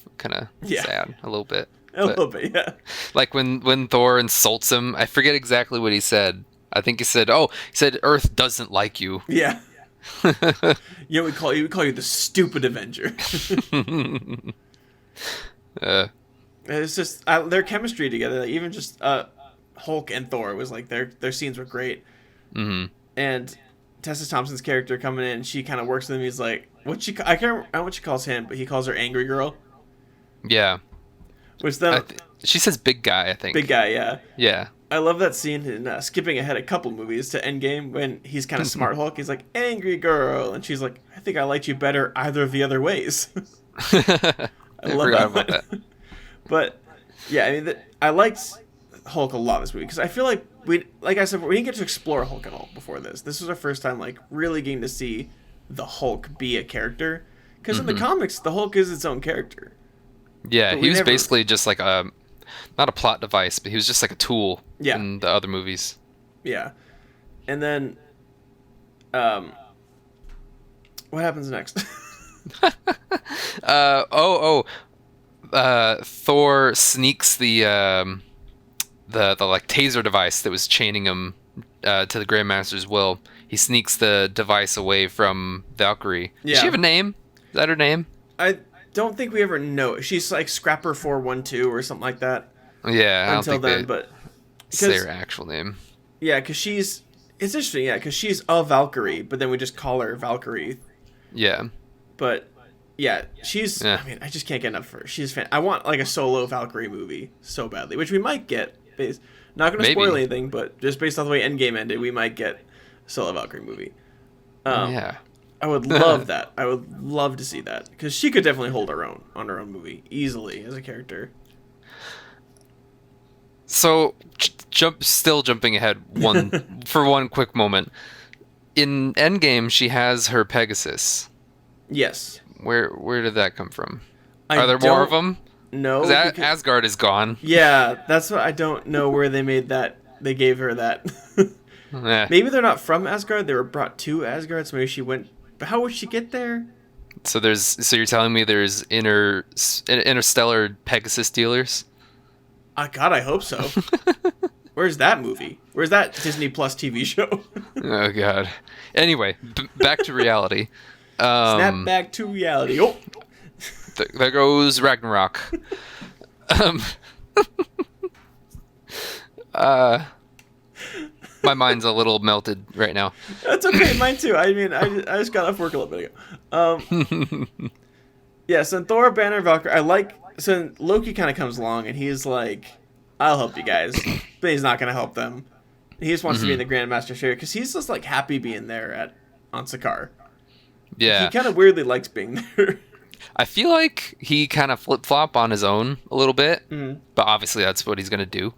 S2: sad a little bit.
S1: A little bit, yeah.
S2: Like when Thor insults him, I forget exactly what he said. I think he said Earth doesn't like you.
S1: Yeah. Yeah, we call you the stupid Avenger. It's just their chemistry together. Like, even just Hulk and Thor was like their scenes were great. And Tessa Thompson's character coming in, she kind of works with him. He's like, I can't remember what she calls him, but he calls her Angry Girl.
S2: Yeah.
S1: Which then
S2: she says big guy, I think.
S1: Big guy, yeah.
S2: Yeah.
S1: I love that scene in skipping ahead a couple movies to Endgame when he's kind of smart Hulk. He's like, angry girl. And she's like, I think I liked you better either of the other ways. I
S2: I
S1: love
S2: forgot
S1: that
S2: about that.
S1: one. But yeah, I mean, I liked Hulk a lot this movie because I feel like like I said, we didn't get to explore Hulk at all before this. This was our first time like really getting to see the Hulk be a character. Because in the comics, the Hulk is its own character.
S2: Yeah,
S1: But
S2: he was basically just like not a plot device, but he was just like a tool in the other movies.
S1: Yeah. And then, what happens next?
S2: Thor sneaks the like taser device that was chaining him to the Grandmaster's will. He sneaks the device away from Valkyrie.
S1: Yeah.
S2: Does she have a name? Is that her name?
S1: I don't think we ever know. She's like Scrapper 412 or something like that.
S2: Yeah, I don't
S1: Until
S2: think
S1: then,
S2: they
S1: but
S2: say her actual name.
S1: Yeah, because she's. It's interesting, yeah, because she's a Valkyrie, but then we just call her Valkyrie.
S2: Yeah.
S1: But yeah, she's.
S2: Yeah.
S1: I mean, I just can't get enough of her. She's I want like a solo Valkyrie movie so badly, which we might get. Not going to spoil
S2: Maybe.
S1: anything, but just based on the way Endgame ended, we might get a solo Valkyrie movie.
S2: Yeah.
S1: I would love that. I would love to see that because she could definitely hold her own on her own movie easily as a character.
S2: So, still jumping ahead for one quick moment. In Endgame, she has her Pegasus.
S1: Yes.
S2: Where did that come from?
S1: I
S2: Are there more of them?
S1: No.
S2: Because Asgard is gone.
S1: Yeah, that's what I don't know where they made that. They gave her that.
S2: Yeah.
S1: Maybe they're not from Asgard. They were brought to Asgard, so maybe she went. But how would she get there?
S2: So you're telling me there's interstellar Pegasus dealers?
S1: God, I hope so. Where's that movie? Where's that Disney Plus TV show?
S2: Oh God. Anyway, back to reality.
S1: Snap back to reality. Oh,
S2: There goes Ragnarok. My mind's a little melted right now.
S1: that's okay. Mine too. I mean, I just got off work a little bit ago. Yeah. So in Thor, Banner, Valkyrie. So Loki kind of comes along and he's like, "I'll help you guys," but he's not gonna help them. He just wants to be in the Grandmaster share because he's just like happy being there on Sakaar.
S2: Yeah.
S1: He kind of weirdly likes being there.
S2: I feel like he kind of flip-flop on his own a little bit, but obviously that's what he's going to do.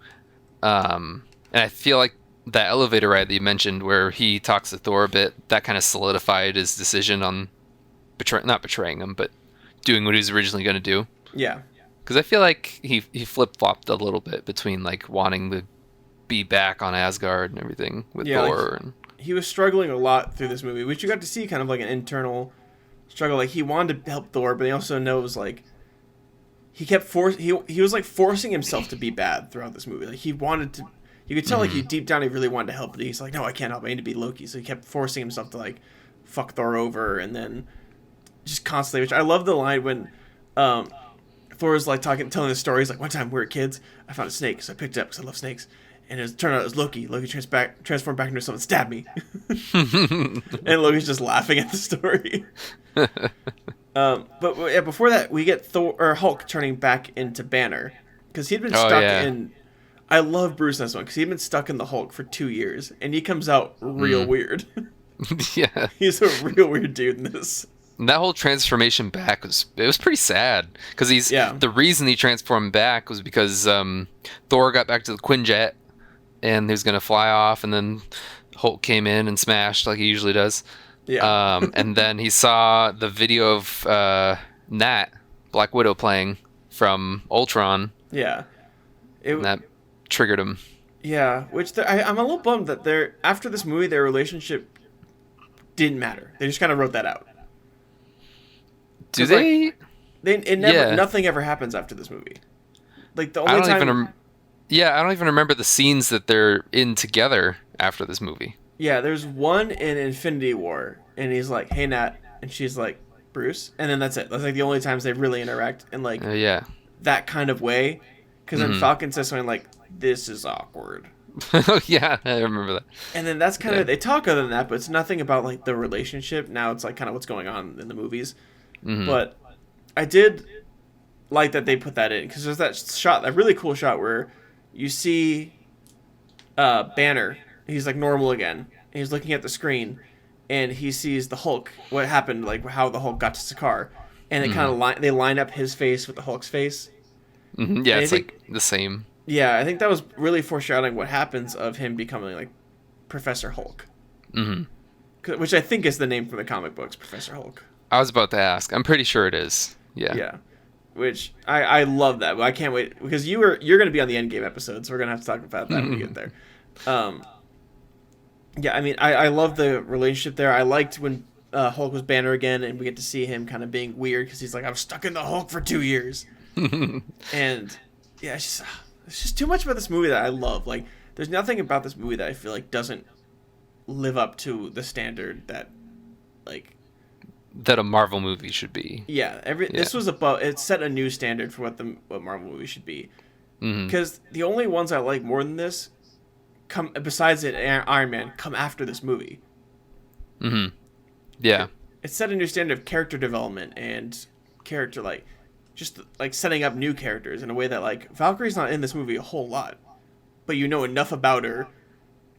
S2: And I feel like that elevator ride that you mentioned where he talks to Thor a bit, that kind of solidified his decision on not betraying him, but doing what he was originally going to do.
S1: Yeah.
S2: Because I feel like he flip-flopped a little bit between like wanting to be back on Asgard and everything with Thor.
S1: Like, he was struggling a lot through this movie, which you got to see kind of like an internal struggle. Like he wanted to help Thor, but he also knows like he kept he was like forcing himself to be bad throughout this movie. Like he wanted to, you could tell like he deep down he really wanted to help, but he's like, no, I can't help. I need to be Loki. So he kept forcing himself to like fuck Thor over, and then just constantly. Which I love the line when Thor's like telling the story. He's like, one time we were kids, I found a snake, so I picked it up because I love snakes. And it turned out it was Loki. Loki transformed back into someone, stabbed me. And Loki's just laughing at the story. But yeah, before that, we get Hulk turning back into Banner. Because he'd been stuck in... I love Bruce in this one, because he'd been stuck in the Hulk for 2 years. And he comes out real weird.
S2: Yeah.
S1: He's a real weird dude in this.
S2: And that whole transformation back was pretty sad. Because the reason he transformed back was because Thor got back to the Quinjet. And he was going to fly off, and then Hulk came in and smashed like he usually does.
S1: Yeah.
S2: And then he saw the video of Nat, Black Widow, playing from Ultron.
S1: Yeah.
S2: And that triggered him.
S1: Yeah, which I'm a little bummed that after this movie, their relationship didn't matter. They just kind of wrote that out.
S2: Do they?
S1: Nothing ever happens after this movie. Like the only time...
S2: I don't even remember the scenes that they're in together after this movie. Yeah,
S1: there's one in Infinity War, and he's like, "Hey, Nat," and she's like, "Bruce," and then that's it. That's like the only times they really interact in like that kind of way. Because then Falcon says something like, "This is awkward."
S2: Yeah, I remember that.
S1: And then that's kind of they talk other than that, but it's nothing about like the relationship. Now it's like kind of what's going on in the movies. But I did like that they put that in because there's that really cool shot where you see Banner, he's like normal again. And he's looking at the screen, and he sees the Hulk. What happened? Like how the Hulk got to Sakaar, and it kind of they line up his face with the Hulk's face.
S2: Mm-hmm. Yeah, it's like the same.
S1: Yeah, I think that was really foreshadowing what happens of him becoming like Professor Hulk. Mm-hmm. Which I think is the name from the comic books, Professor Hulk.
S2: I was about to ask. I'm pretty sure it is. Yeah.
S1: Yeah. Which I love that. I can't wait because you're going to be on the Endgame episode, so we're going to have to talk about that when we get there. Yeah, I mean, I love the relationship there. I liked when Hulk was Banner again, and we get to see him kind of being weird because he's like, I was stuck in the Hulk for 2 years. And yeah, it's just too much about this movie that I love. Like, there's nothing about this movie that I feel like doesn't live up to the standard that, like,
S2: that a Marvel movie should be.
S1: Yeah, this was it set a new standard for what Marvel movies should be. Because the only ones I like more than this come besides Iron Man come after this movie.
S2: Mm-hmm. Yeah.
S1: It set a new standard of character development and character just like setting up new characters in a way that like Valkyrie's not in this movie a whole lot, but you know enough about her.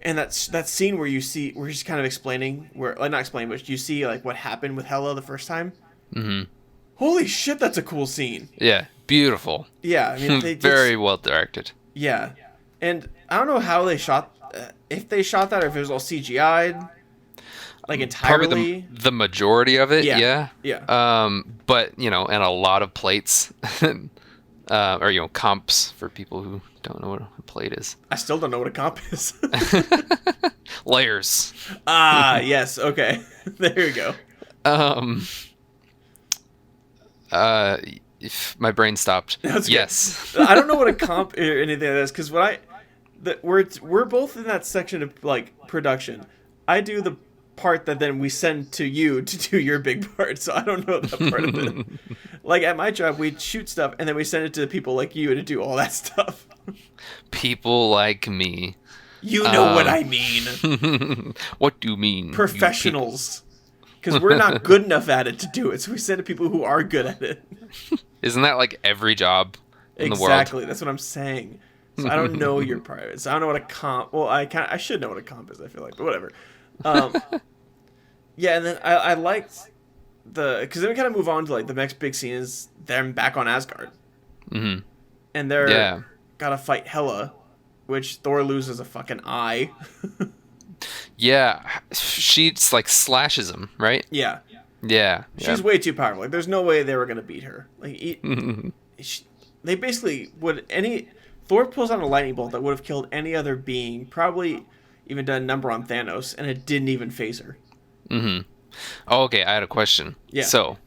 S1: And that scene where she's kind of explaining not explaining, but you see like what happened with Hela the first time. Mm-hmm. Holy shit, that's a cool scene.
S2: Yeah, beautiful.
S1: Yeah, I mean,
S2: very well directed.
S1: Yeah, and I don't know how they shot, if they shot that or if it was all CGI'd, like entirely.
S2: Probably the majority of it. Yeah. But and a lot of plates, or comps for people who don't know what a plate is.
S1: I still don't know what a comp is.
S2: Layers.
S1: Ah, yes. Okay. There you go.
S2: If my brain stopped. Yes.
S1: I don't know what a comp or anything like this because we're both in that section of like production. I do the part that then we send to you to do your big part, so I don't know that part of it. Like at my job, we shoot stuff and then we send it to people like you to do all that stuff.
S2: People like me.
S1: You know what I mean.
S2: What do you mean?
S1: Professionals. Because we're not good enough at it to do it, so we send it to people who are good at it.
S2: Isn't that like every job in the world?
S1: Exactly. That's what I'm saying. So I don't know your private. So I don't know what a comp. Well, I should know what a comp is. I feel like, but whatever. Yeah, and then I liked because then we kind of move on to like the next big scene is them back on Asgard. Mm-hmm. And they're gotta fight Hela, which Thor loses a fucking eye.
S2: Yeah, she like slashes him, right?
S1: Yeah.
S2: Yeah.
S1: She's way too powerful. Like, there's no way they were gonna beat her. Like, they basically Thor pulls out a lightning bolt that would have killed any other being, probably even done a number on Thanos, and it didn't even phase her.
S2: Mm-hmm. Oh, okay, I had a question.
S1: Yeah.
S2: So,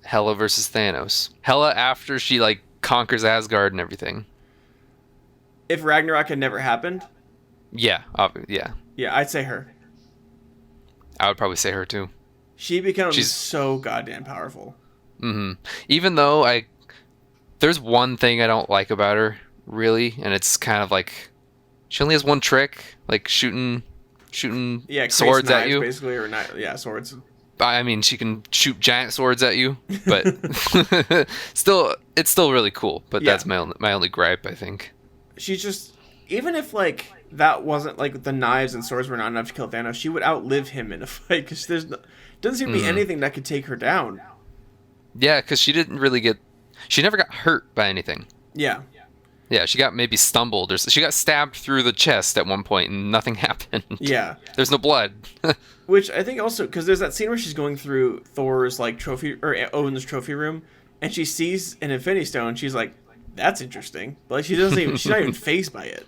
S2: Hela versus Thanos. Hela after she like conquers Asgard and everything.
S1: If Ragnarok had never happened.
S2: Yeah. Yeah.
S1: Yeah, I'd say her.
S2: I would probably say her too.
S1: She becomes so goddamn powerful.
S2: Mm-hmm. Even though there's one thing I don't like about her, really, and it's kind of like she only has one trick, like shooting swords at you.
S1: Basically, or not, swords.
S2: I mean, she can shoot giant swords at you, but it's still really cool. But that's my only gripe, I think.
S1: She's just, even if like that wasn't like the knives and swords were not enough to kill Thanos, she would outlive him in a fight because doesn't seem to be anything that could take her down.
S2: Yeah, because she never got hurt by anything.
S1: Yeah.
S2: Yeah, she got maybe stumbled, or she got stabbed through the chest at one point, and nothing happened.
S1: Yeah.
S2: There's no blood.
S1: Which I think also, because there's that scene where she's going through Thor's like trophy, or Odin's trophy room, and she sees an Infinity Stone. She's like, "That's interesting," but like, she's not even fazed by it.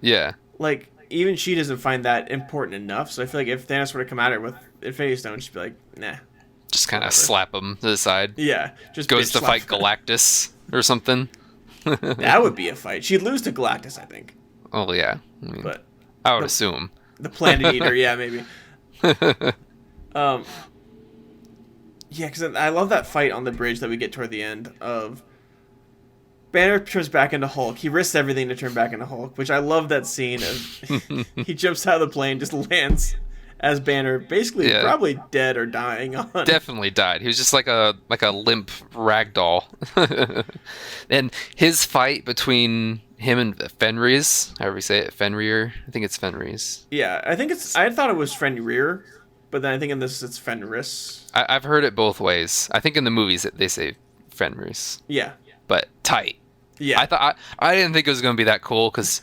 S2: Yeah.
S1: Like, even she doesn't find that important enough. So I feel like if Thanos were to come at her with Infinity Stone, she'd be like, "Nah."
S2: Just kind of slap him to the side.
S1: Yeah, just
S2: goes to fight Galactus or something.
S1: That would be a fight. She'd lose to Galactus, I think.
S2: Oh yeah,
S1: but
S2: I would assume
S1: the Planet Eater. Yeah, maybe. Yeah, because I love that fight on the bridge that we get toward the end of. Banner turns back into Hulk. He risks everything to turn back into Hulk, which I love that scene of he jumps out of the plane, just lands as Banner, basically probably dead or dying on.
S2: Definitely died. He was just like a limp rag doll. And his fight between him and Fenris, however you say it, Fenrir. I think it's Fenris.
S1: Yeah, I think it's. I thought it was Fenrir, but then I think in this it's Fenris.
S2: I've heard it both ways. I think in the movies they say Fenris.
S1: Yeah.
S2: But tight.
S1: Yeah.
S2: I didn't think it was gonna be that cool because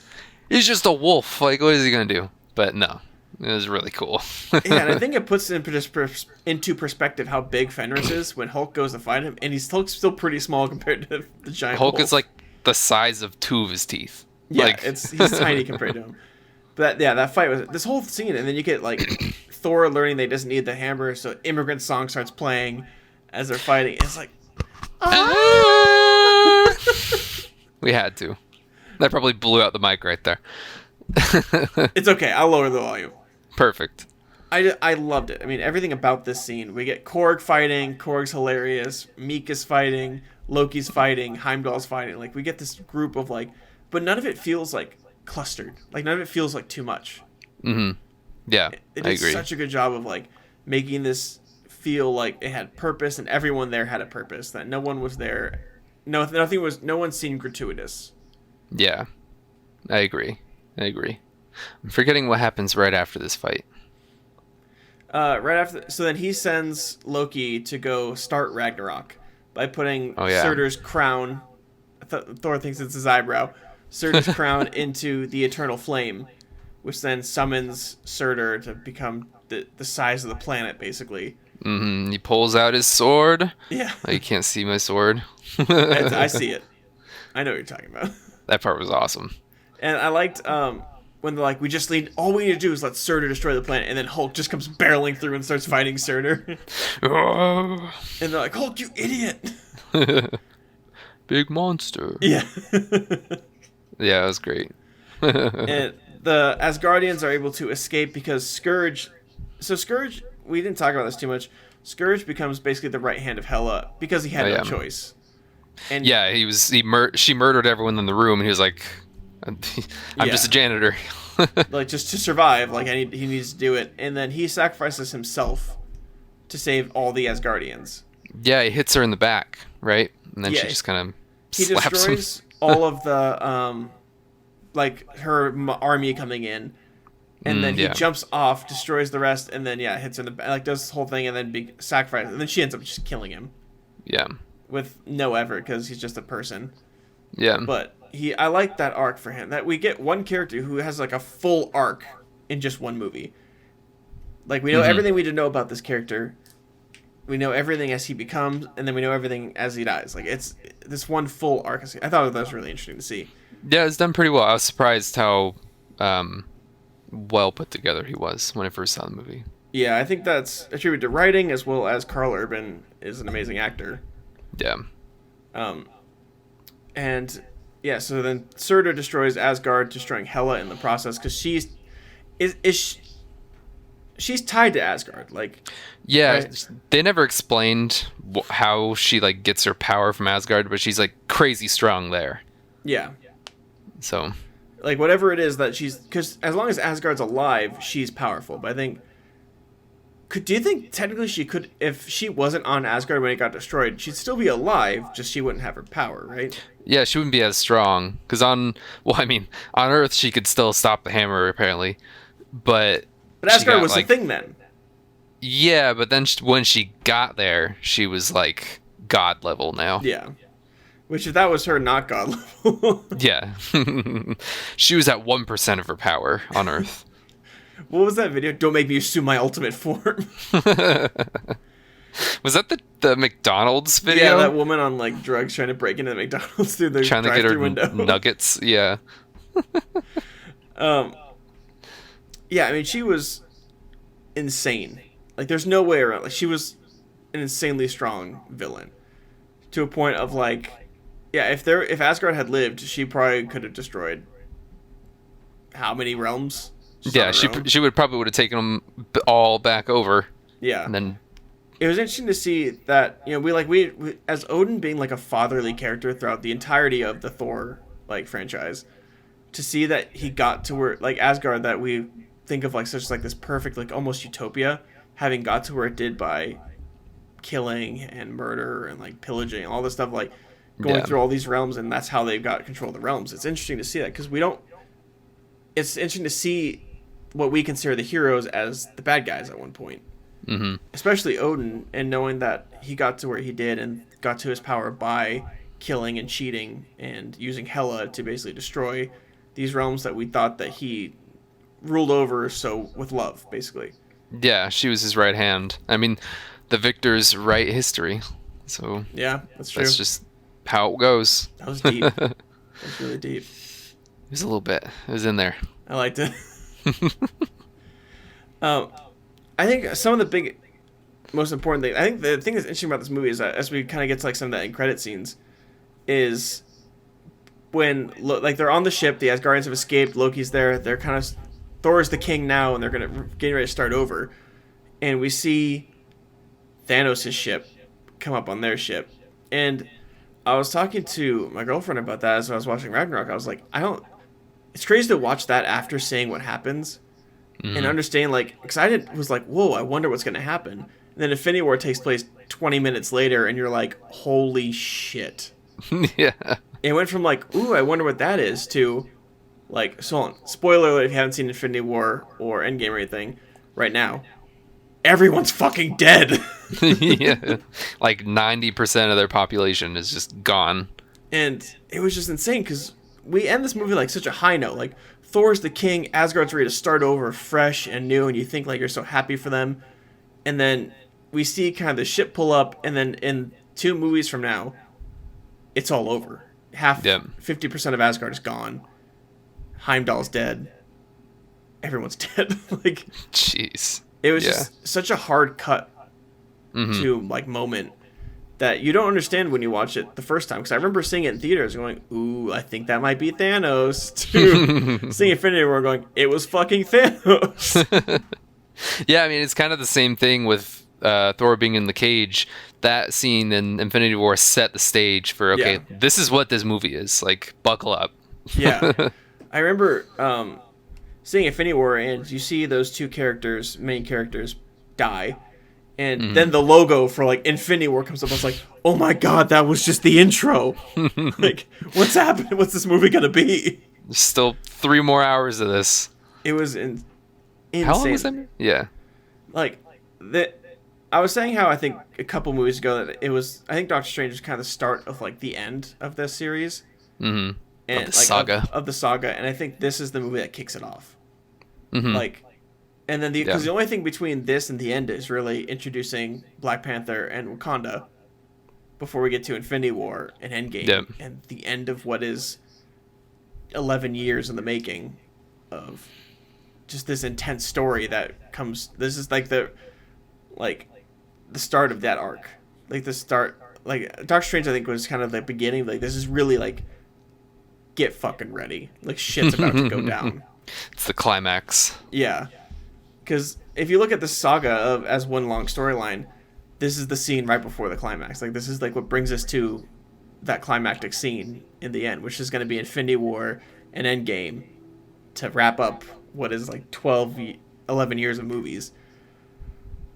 S2: he's just a wolf. Like, what is he gonna do? But no, it was really cool.
S1: Yeah, and I think it puts into perspective how big Fenris is when Hulk goes to fight him, and he's still pretty small compared to the giant
S2: Hulk
S1: wolf.
S2: is like the size of two of his teeth.
S1: Yeah,
S2: like...
S1: he's tiny compared to him. But that fight was this whole scene, and then you get like Thor learning they doesn't need the hammer, so Immigrant Song starts playing as they're fighting. It's like,
S2: we had to. That probably blew out the mic right there.
S1: It's okay. I'll lower the volume.
S2: Perfect.
S1: I loved it. I mean, everything about this scene. We get Korg fighting. Korg's hilarious. Meek is fighting. Loki's fighting. Heimdall's fighting. Like, we get this group of, like... But none of it feels, like, clustered. Like, none of it feels, like, too much.
S2: Mm-hmm. Yeah,
S1: It
S2: I
S1: did
S2: agree.
S1: such a good job of, like, making this feel like it had purpose, and everyone there had a purpose. That no one was there... No one seemed gratuitous.
S2: Yeah, I agree. I'm forgetting what happens right after this fight.
S1: So then he sends Loki to go start Ragnarok by putting Surtur's crown. Thor thinks it's his eyebrow. Surtur's crown into the eternal flame, which then summons Surtur to become the size of the planet, basically.
S2: Mm-hmm. He pulls out his sword.
S1: Yeah,
S2: you can't see my sword.
S1: I see it. I know what you're talking about.
S2: That part was awesome.
S1: And I liked when they're like, all we need to do is let Surtur destroy the planet, and then Hulk just comes barreling through and starts fighting Surtur. And they're like, Hulk, you idiot!
S2: Big monster.
S1: Yeah.
S2: Yeah, it was great.
S1: And the Asgardians are able to escape because Scourge... So Scourge, we didn't talk about this too much. Scourge becomes basically the right hand of Hela because he had no choice. And
S2: yeah, she murdered everyone in the room, and he was like, I'm just a janitor.
S1: Like, just to survive, like, he needs to do it. And then he sacrifices himself to save all the Asgardians.
S2: Yeah, he hits her in the back, right? And then she just kind of slaps him.
S1: He destroys all of the, like, her army coming in. And then he jumps off, destroys the rest, and then, hits her in the back. Like, does this whole thing, and then sacrifices. And then she ends up just killing him.
S2: Yeah.
S1: With no effort, because he's just a person.
S2: Yeah.
S1: But I like that arc for him. That we get one character who has like a full arc in just one movie. Like, we know everything we did know about this character. We know everything as he becomes, and then we know everything as he dies. Like, it's this one full arc. I thought that was really interesting to see.
S2: Yeah, it's done pretty well. I was surprised how well put together he was when I first saw the movie.
S1: Yeah, I think that's attributed to writing, as well as Karl Urban is an amazing actor.
S2: Yeah.
S1: And yeah, so then Surtur destroys Asgard, destroying Hela in the process, because she's tied to Asgard. Like,
S2: yeah,
S1: right?
S2: They never explained how she like gets her power from Asgard, but she's like crazy strong there.
S1: Yeah.
S2: So,
S1: like, whatever it is that because as long as Asgard's alive, she's powerful. But I think, do you think technically she could, if she wasn't on Asgard when it got destroyed, she'd still be alive, just she wouldn't have her power, right?
S2: Yeah, she wouldn't be as strong. Because on Earth, she could still stop the hammer, apparently. But
S1: Asgard was the thing then.
S2: Yeah, but then when she got there, she was, like, god level now.
S1: Yeah. Which, if that was her, not god level.
S2: Yeah. She was at 1% of her power on Earth.
S1: What was that video? Don't make me assume my ultimate form.
S2: Was that the McDonald's video?
S1: Yeah, that woman on like drugs trying to break into the McDonald's through the drive-thru window.
S2: Nuggets. Yeah.
S1: Yeah, I mean, she was insane. Like, there's no way around. Like, she was an insanely strong villain, to a point of like, yeah, if Asgard had lived, she probably could have destroyed how many realms?
S2: Yeah, she would have taken them all back over.
S1: Yeah,
S2: and then
S1: it was interesting to see that, you know, we as Odin being like a fatherly character throughout the entirety of the Thor like franchise, to see that he got to where, like, Asgard, that we think of like such like this perfect, like, almost utopia, having got to where it did by killing and murder and like pillaging all this stuff, like, going through all these realms, and that's how they've got control of the realms. It's interesting to see that because we don't. It's interesting to see what we consider the heroes as the bad guys at one point, especially Odin, and knowing that he got to where he did and got to his power by killing and cheating and using Hela to basically destroy these realms that we thought that he ruled over so with love, basically.
S2: Yeah, she was his right hand. I mean, the victors write history, so
S1: yeah, that's true.
S2: That's just how it goes.
S1: That was deep. That was really deep.
S2: It was a little bit. It was in there.
S1: I liked it. I think some of the big, most important thing. I think the thing that's interesting about this movie is that as we kind of get to like some of the end credit scenes, is when like they're on the ship, the Asgardians have escaped. Loki's there. They're kind of Thor's the king now, and they're getting ready to start over. And we see Thanos' ship come up on their ship, and I was talking to my girlfriend about that as I was watching Ragnarok. I was like, it's crazy to watch that after seeing what happens and understand, like, because was like, whoa, I wonder what's going to happen. And then Infinity War takes place 20 minutes later, and you're like, holy shit.
S2: Yeah.
S1: It went from like, ooh, I wonder what that is, to like, so on. Spoiler alert if you haven't seen Infinity War or Endgame or anything right now. Everyone's fucking dead.
S2: Yeah. Like 90% of their population is just gone.
S1: And it was just insane because we end this movie like such a high note. Like, Thor's the king, Asgard's ready to start over fresh and new, and you think like you're so happy for them. And then we see kind of the ship pull up, and then in 2 movies from now, it's all over. 50% of Asgard is gone. Heimdall's dead. Everyone's dead. Like,
S2: jeez.
S1: It was just such a hard cut to like moment that you don't understand when you watch it the first time. Because I remember seeing it in theaters going, ooh, I think that might be Thanos. To seeing Infinity War going, it was fucking Thanos.
S2: Yeah, I mean, it's kind of the same thing with Thor being in the cage. That scene in Infinity War set the stage for, this is what this movie is. Like, buckle up.
S1: Yeah. I remember seeing Infinity War, and you see those 2 main characters, die. And then the logo for, like, Infinity War comes up. I was like, oh my god, that was just the intro. Like, what's happening? What's this movie going to be?
S2: There's still 3 more hours of this.
S1: It was insane.
S2: How long was that? Yeah.
S1: Like, I was saying how I think a couple movies ago that it was, I think Doctor Strange was kind of the start of, like, the end of this series.
S2: Mm-hmm.
S1: And,
S2: of the saga.
S1: Of the saga. And I think this is the movie that kicks it off. Like, and then because the only thing between this and the end is really introducing Black Panther and Wakanda before we get to Infinity War and Endgame and the end of what is 11 years in the making of just this intense story that comes. This is like the start of that arc, like the start. Like, Doctor Strange, I think, was kind of the beginning. Like, this is really like, get fucking ready. Like, shit's about to go down.
S2: It's the climax.
S1: Yeah. Because if you look at the saga as one long storyline, this is the scene right before the climax. Like, this is like what brings us to that climactic scene in the end, which is going to be Infinity War and Endgame to wrap up what is like 11 years of movies.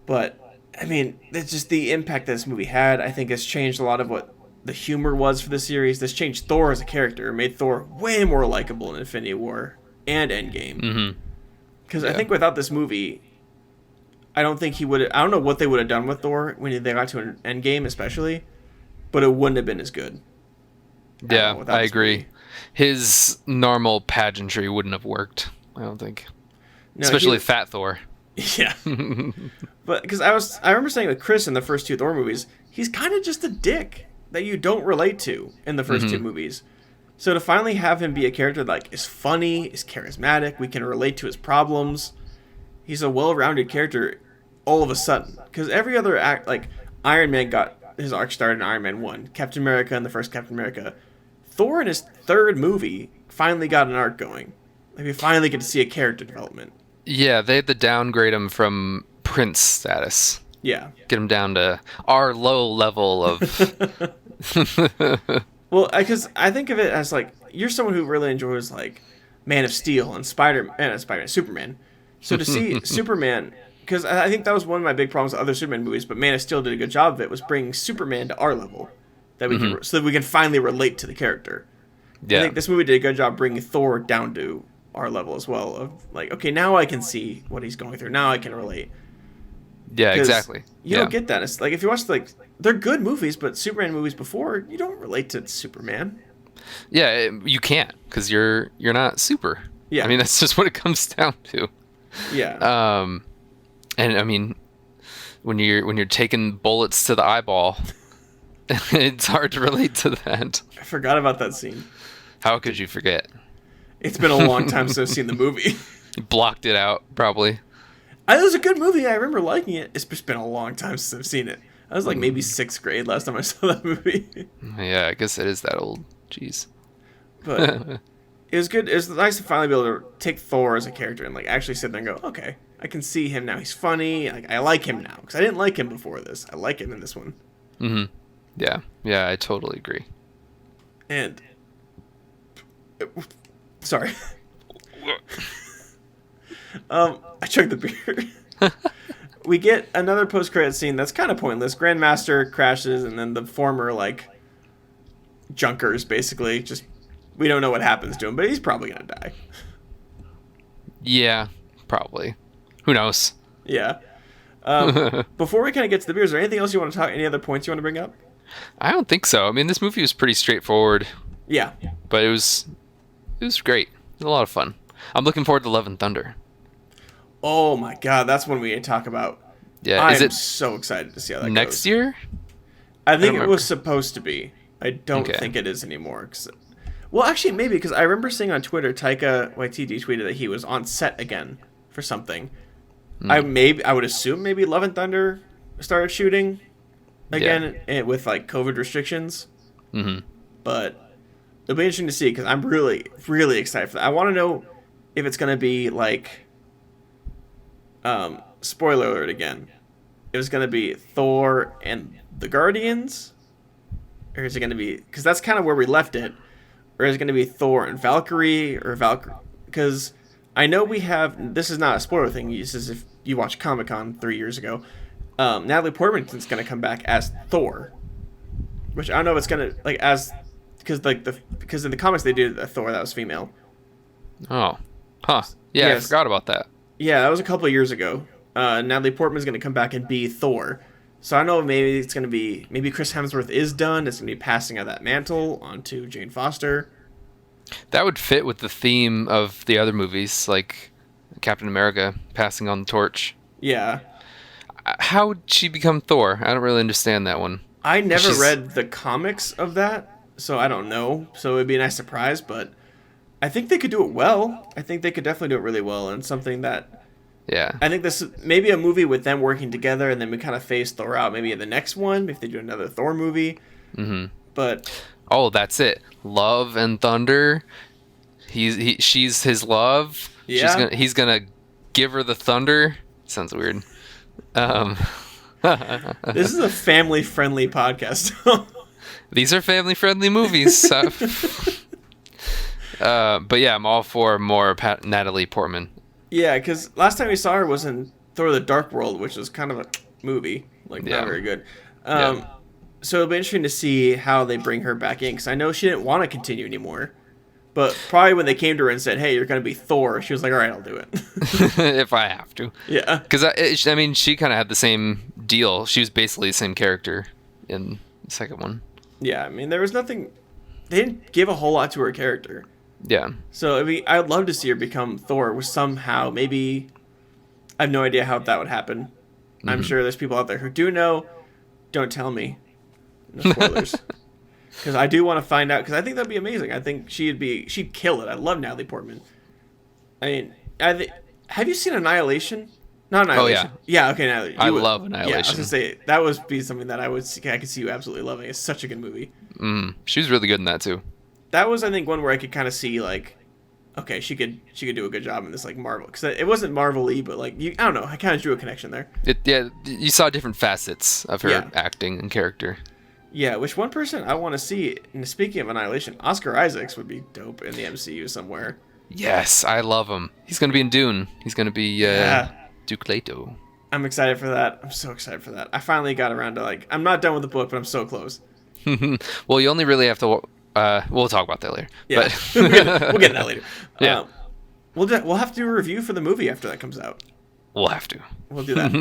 S1: But, I mean, it's just the impact that this movie had, I think, has changed a lot of what the humor was for the series. This changed Thor as a character, made Thor way more likable in Infinity War and Endgame. Because I think without this movie, I don't think he would. I don't know what they would have done with Thor when they got to an Endgame, especially, but it wouldn't have been as good.
S2: Yeah, I agree. Movie. His normal pageantry wouldn't have worked, I don't think. No, especially Fat Thor.
S1: Yeah. But because I remember saying with Chris in the first 2 Thor movies, he's kind of just a dick that you don't relate to in the first 2 movies. So to finally have him be a character that, like, is funny, is charismatic, we can relate to his problems. He's a well-rounded character all of a sudden. Because every other act, like, Iron Man got his arc started in Iron Man 1. Captain America in the first Captain America. Thor in his 3rd movie finally got an arc going. Like, we finally get to see a character development.
S2: Yeah, they had to downgrade him from Prince status.
S1: Yeah.
S2: Get him down to our low level of...
S1: Well, because I think of it as, like, you're someone who really enjoys, like, Man of Steel and Superman. So to see Superman, because I think that was one of my big problems with other Superman movies, but Man of Steel did a good job of it, was bringing Superman to our level. that we can so that we can finally relate to the character.
S2: Yeah.
S1: I think this movie did a good job bringing Thor down to our level as well. Of like, okay, now I can see what he's going through. Now I can relate.
S2: Yeah, exactly.
S1: You don't get that. It's like if you watch they're good movies, but Superman movies before, you don't relate to Superman.
S2: Yeah, you can't because you're not super.
S1: Yeah.
S2: I mean, that's just what it comes down to.
S1: Yeah.
S2: And I mean, when you're taking bullets to the eyeball, it's hard to relate to that.
S1: I forgot about that scene.
S2: How could you forget?
S1: It's been a long time since I've seen the movie.
S2: You blocked it out, probably.
S1: It was a good movie. I remember liking it. It's just been a long time since I've seen it. I was like maybe 6th grade last time I saw that movie.
S2: Yeah, I guess it is that old. Jeez.
S1: But it was good. It was nice to finally be able to take Thor as a character and like actually sit there and go, okay, I can see him now. He's funny. Like I like him now because I didn't like him before this. I like him in this one.
S2: Mm-hmm. Yeah, I totally agree.
S1: And sorry. I chugged the beer. We get another post-credit scene that's kind of pointless. Grandmaster crashes, and then the former like junkers basically just we don't know what happens to him, but he's probably gonna die.
S2: Yeah, probably. Who knows?
S1: Yeah. Before we kind of get to the beer, is there anything else you want to talk? Any other points you want to bring up?
S2: I don't think so. I mean, this movie was pretty straightforward.
S1: Yeah.
S2: But it was great. It was a lot of fun. I'm looking forward to Love and Thunder.
S1: Oh my god, that's when we talk about.
S2: Yeah,
S1: I'm so excited to see how that
S2: next
S1: goes.
S2: year?
S1: I think it was supposed to be. I don't
S2: Okay.
S1: think it is anymore. Well, actually, maybe because I remember seeing on Twitter, Taika Waititi tweeted that he was on set again for something. I would assume maybe Love and Thunder started shooting again with like COVID restrictions.
S2: Mm-hmm.
S1: But it'll be interesting to see because I'm really, really excited for that. I want to know if it's going to be like, spoiler alert again. It was going to be Thor and the Guardians, or is it going to be because that's kind of where we left it, or is it going to be Thor and Valkyrie or Valkyrie? Because I know we have. This is not a spoiler thing. This is if you watched Comic-Con 3 years ago. Natalie Portman's going to come back as Thor, which I don't know if it's going to like as because in the comics they did a Thor that was female.
S2: Oh, huh? Yeah,
S1: Yes.
S2: I forgot about that.
S1: Yeah, that was a couple of years ago. Natalie Portman's going to come back and be Thor. So I don't know if maybe it's going to be maybe Chris Hemsworth is done. It's going to be passing of that mantle onto Jane Foster.
S2: That would fit with the theme of the other movies, like Captain America passing on the torch.
S1: Yeah.
S2: How would she become Thor? I don't really understand that one.
S1: I never read the comics of that, so I don't know. So it'd be a nice surprise, but I think they could do it well. I think they could definitely do it really well, and something that
S2: Yeah.
S1: I think this maybe a movie with them working together, and then we kind of phase Thor out. Maybe in the next one, if they do another Thor movie.
S2: Mm-hmm.
S1: But
S2: Oh, that's it. Love and Thunder. She's his love.
S1: Yeah.
S2: He's gonna give her the thunder. Sounds weird.
S1: this is a family-friendly podcast.
S2: These are family-friendly movies. So. But yeah, I'm all for more Natalie Portman.
S1: Yeah, because last time we saw her was in Thor: The Dark World, which was kind of a movie, like not very good. So it'll be interesting to see how they bring her back in, because I know she didn't want to continue anymore. But probably when they came to her and said, "Hey, you're going to be Thor," she was like, "All right, I'll do it."
S2: If I have to.
S1: Yeah.
S2: Because I mean, she kind of had the same deal. She was basically the same character in the second one.
S1: Yeah, I mean, there was nothing. They didn't give a whole lot to her character.
S2: Yeah.
S1: So I mean, I'd love to see her become Thor with somehow. Maybe I have no idea how that would happen. Mm-hmm. I'm sure there's people out there who do know. Don't tell me. No spoilers. Because I do want to find out. Because I think that'd be amazing. I think she'd kill it. I love Natalie Portman. I mean, have you seen Annihilation? Not Annihilation.
S2: Oh
S1: yeah. Okay. Natalie,
S2: I love Annihilation.
S1: Yeah, I was gonna say that would be something that I could see you absolutely loving. It's such a good movie.
S2: She was really good in that too.
S1: That was, I think, one where I could kind of see like, okay, she could do a good job in this like Marvel, because it wasn't Marvel-y, but like I don't know, I kind of drew a connection there.
S2: You saw different facets of her acting and character.
S1: Yeah, which one person I want to see. And speaking of Annihilation, Oscar Isaacs would be dope in the MCU somewhere.
S2: Yes, I love him. He's gonna be in Dune. He's gonna be Duke Leto.
S1: I'm excited for that. I'm so excited for that. I finally got around to I'm not done with the book, but I'm so close.
S2: Well, you only really have to. We'll talk about that later.
S1: Yeah,
S2: But
S1: we'll get to that later.
S2: Yeah.
S1: We'll have to do a review for the movie after that comes out.
S2: we'll have to.
S1: We'll do that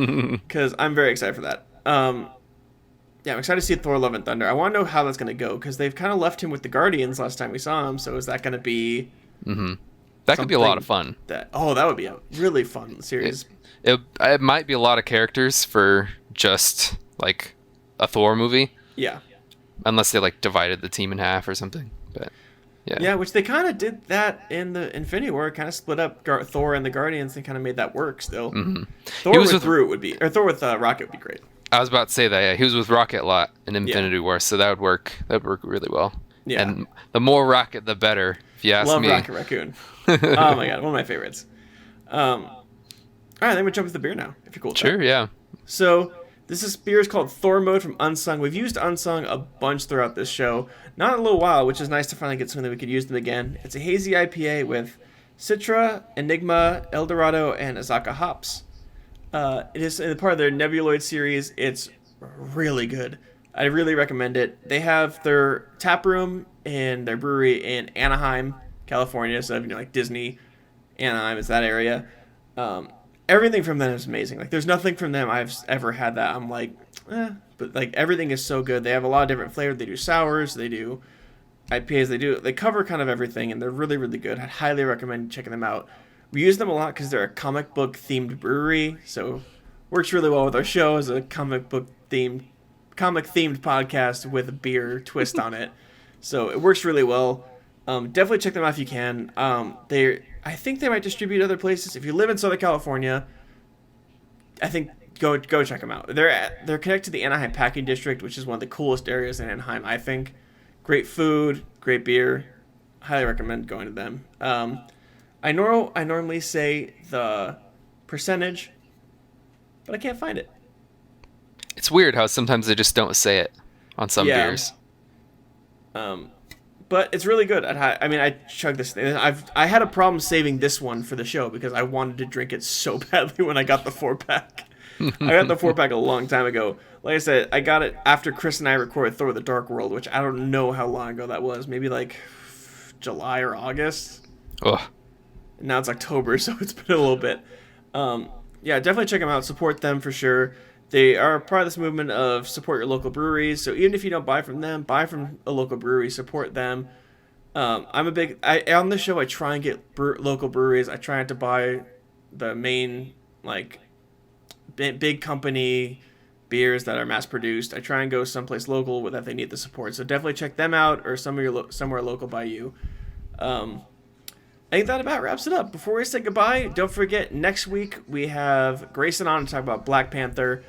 S1: because I'm very excited for that. Yeah, I'm excited to see Thor: Love and Thunder. I want to know how that's going to go because they've kind of left him with the Guardians last time we saw him. So is that going to be?
S2: That could be a lot of fun.
S1: That would be a really fun series.
S2: It might be a lot of characters for just like a Thor movie.
S1: Yeah.
S2: Unless they like divided the team in half or something. But yeah.
S1: Yeah, which they kind of did that in the Infinity War. Kind of split up Thor and the Guardians and kind of made that work still. Thor with Groot would be, or Thor with Rocket would be great.
S2: I was about to say that. Yeah, he was with Rocket a lot in Infinity War, so that would work. That would work really well.
S1: Yeah.
S2: And the more Rocket, the better. If you ask
S1: Love
S2: me.
S1: Rocket Raccoon. Oh my god, one of my favorites. All right, then we jump into the beer now, if you're cool with that.
S2: Sure, yeah.
S1: So this beer is called Thor Mode from Unsung. We've used Unsung a bunch throughout this show. Not in a little while, which is nice to finally get something that we could use them again. It's a hazy IPA with Citra, Enigma, Eldorado, and Azaka hops. It is part of their Nebuloid series. It's really good. I really recommend it. They have their tap room in their brewery in Anaheim, California. So, like Disney, Anaheim is that area. Everything from them is amazing. Like, there's nothing from them I've ever had that I'm like, but like everything is so good. They have a lot of different flavors. They do sours, they do IPAs, they cover kind of everything, and they're really, really good. I'd highly recommend checking them out. We use them a lot because they're a comic book themed brewery, so works really well with our show as a comic themed podcast with a beer twist on it. So it works really well. Definitely check them out if you can. I think they might distribute other places. If you live in Southern California, I think go check them out. They're connected to the Anaheim Packing District, which is one of the coolest areas in Anaheim, I think. Great food, great beer. Highly recommend going to them. I normally say the percentage, but I can't find it.
S2: It's weird how sometimes they just don't say it on some beers.
S1: But it's really good. I chugged this thing. I had a problem saving this one for the show because I wanted to drink it so badly when I got the 4-pack. I got the 4-pack a long time ago. Like I said, I got it after Chris and I recorded Thor: The Dark World, which I don't know how long ago that was. Maybe like July or August.
S2: Ugh.
S1: And now it's October, so it's been a little bit. Yeah, definitely check them out. Support them for sure. They are part of this movement of support your local breweries. So even if you don't buy from them, buy from a local brewery. Support them. On the show, I try and get local breweries. I try not to buy the main big company beers that are mass produced. I try and go someplace local that they need the support. So definitely check them out or somewhere local by you. I think that about wraps it up. Before we say goodbye, don't forget next week we have Grayson on to talk about Black Panther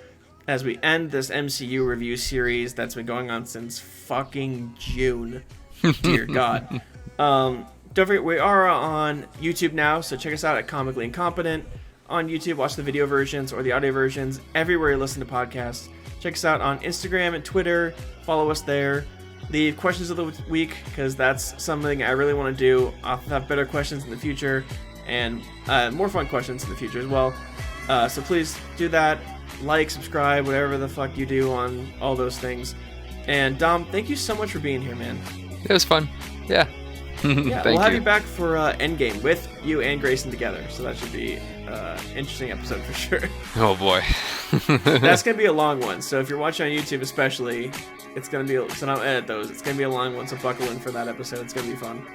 S1: as we end this MCU review series that's been going on since fucking June. Dear God. Don't forget we are on YouTube now, so check us out at Comically Incompetent on YouTube. Watch the video versions or the audio versions everywhere you listen to podcasts. Check us out on Instagram and Twitter. Follow us there. Leave questions of the week because that's something I really want to do. I'll have better questions in the future and more fun questions in the future as well. So please do that. Like, subscribe, whatever the fuck you do on all those things. And Dom, thank you so much for being here, man.
S2: It was fun. Yeah.
S1: Yeah, we'll have you back for Endgame with you and Grayson together. So that should be an interesting episode for sure.
S2: Oh boy.
S1: That's going to be a long one. So if you're watching on YouTube especially, it's going to be, so don't edit those. It's going to be a long one, so buckle in for that episode. It's going to be fun.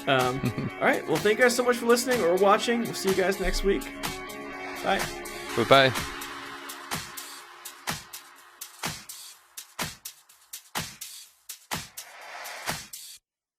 S1: All right. Well, thank you guys so much for listening or watching. We'll see you guys next week. Bye.
S2: Bye-bye.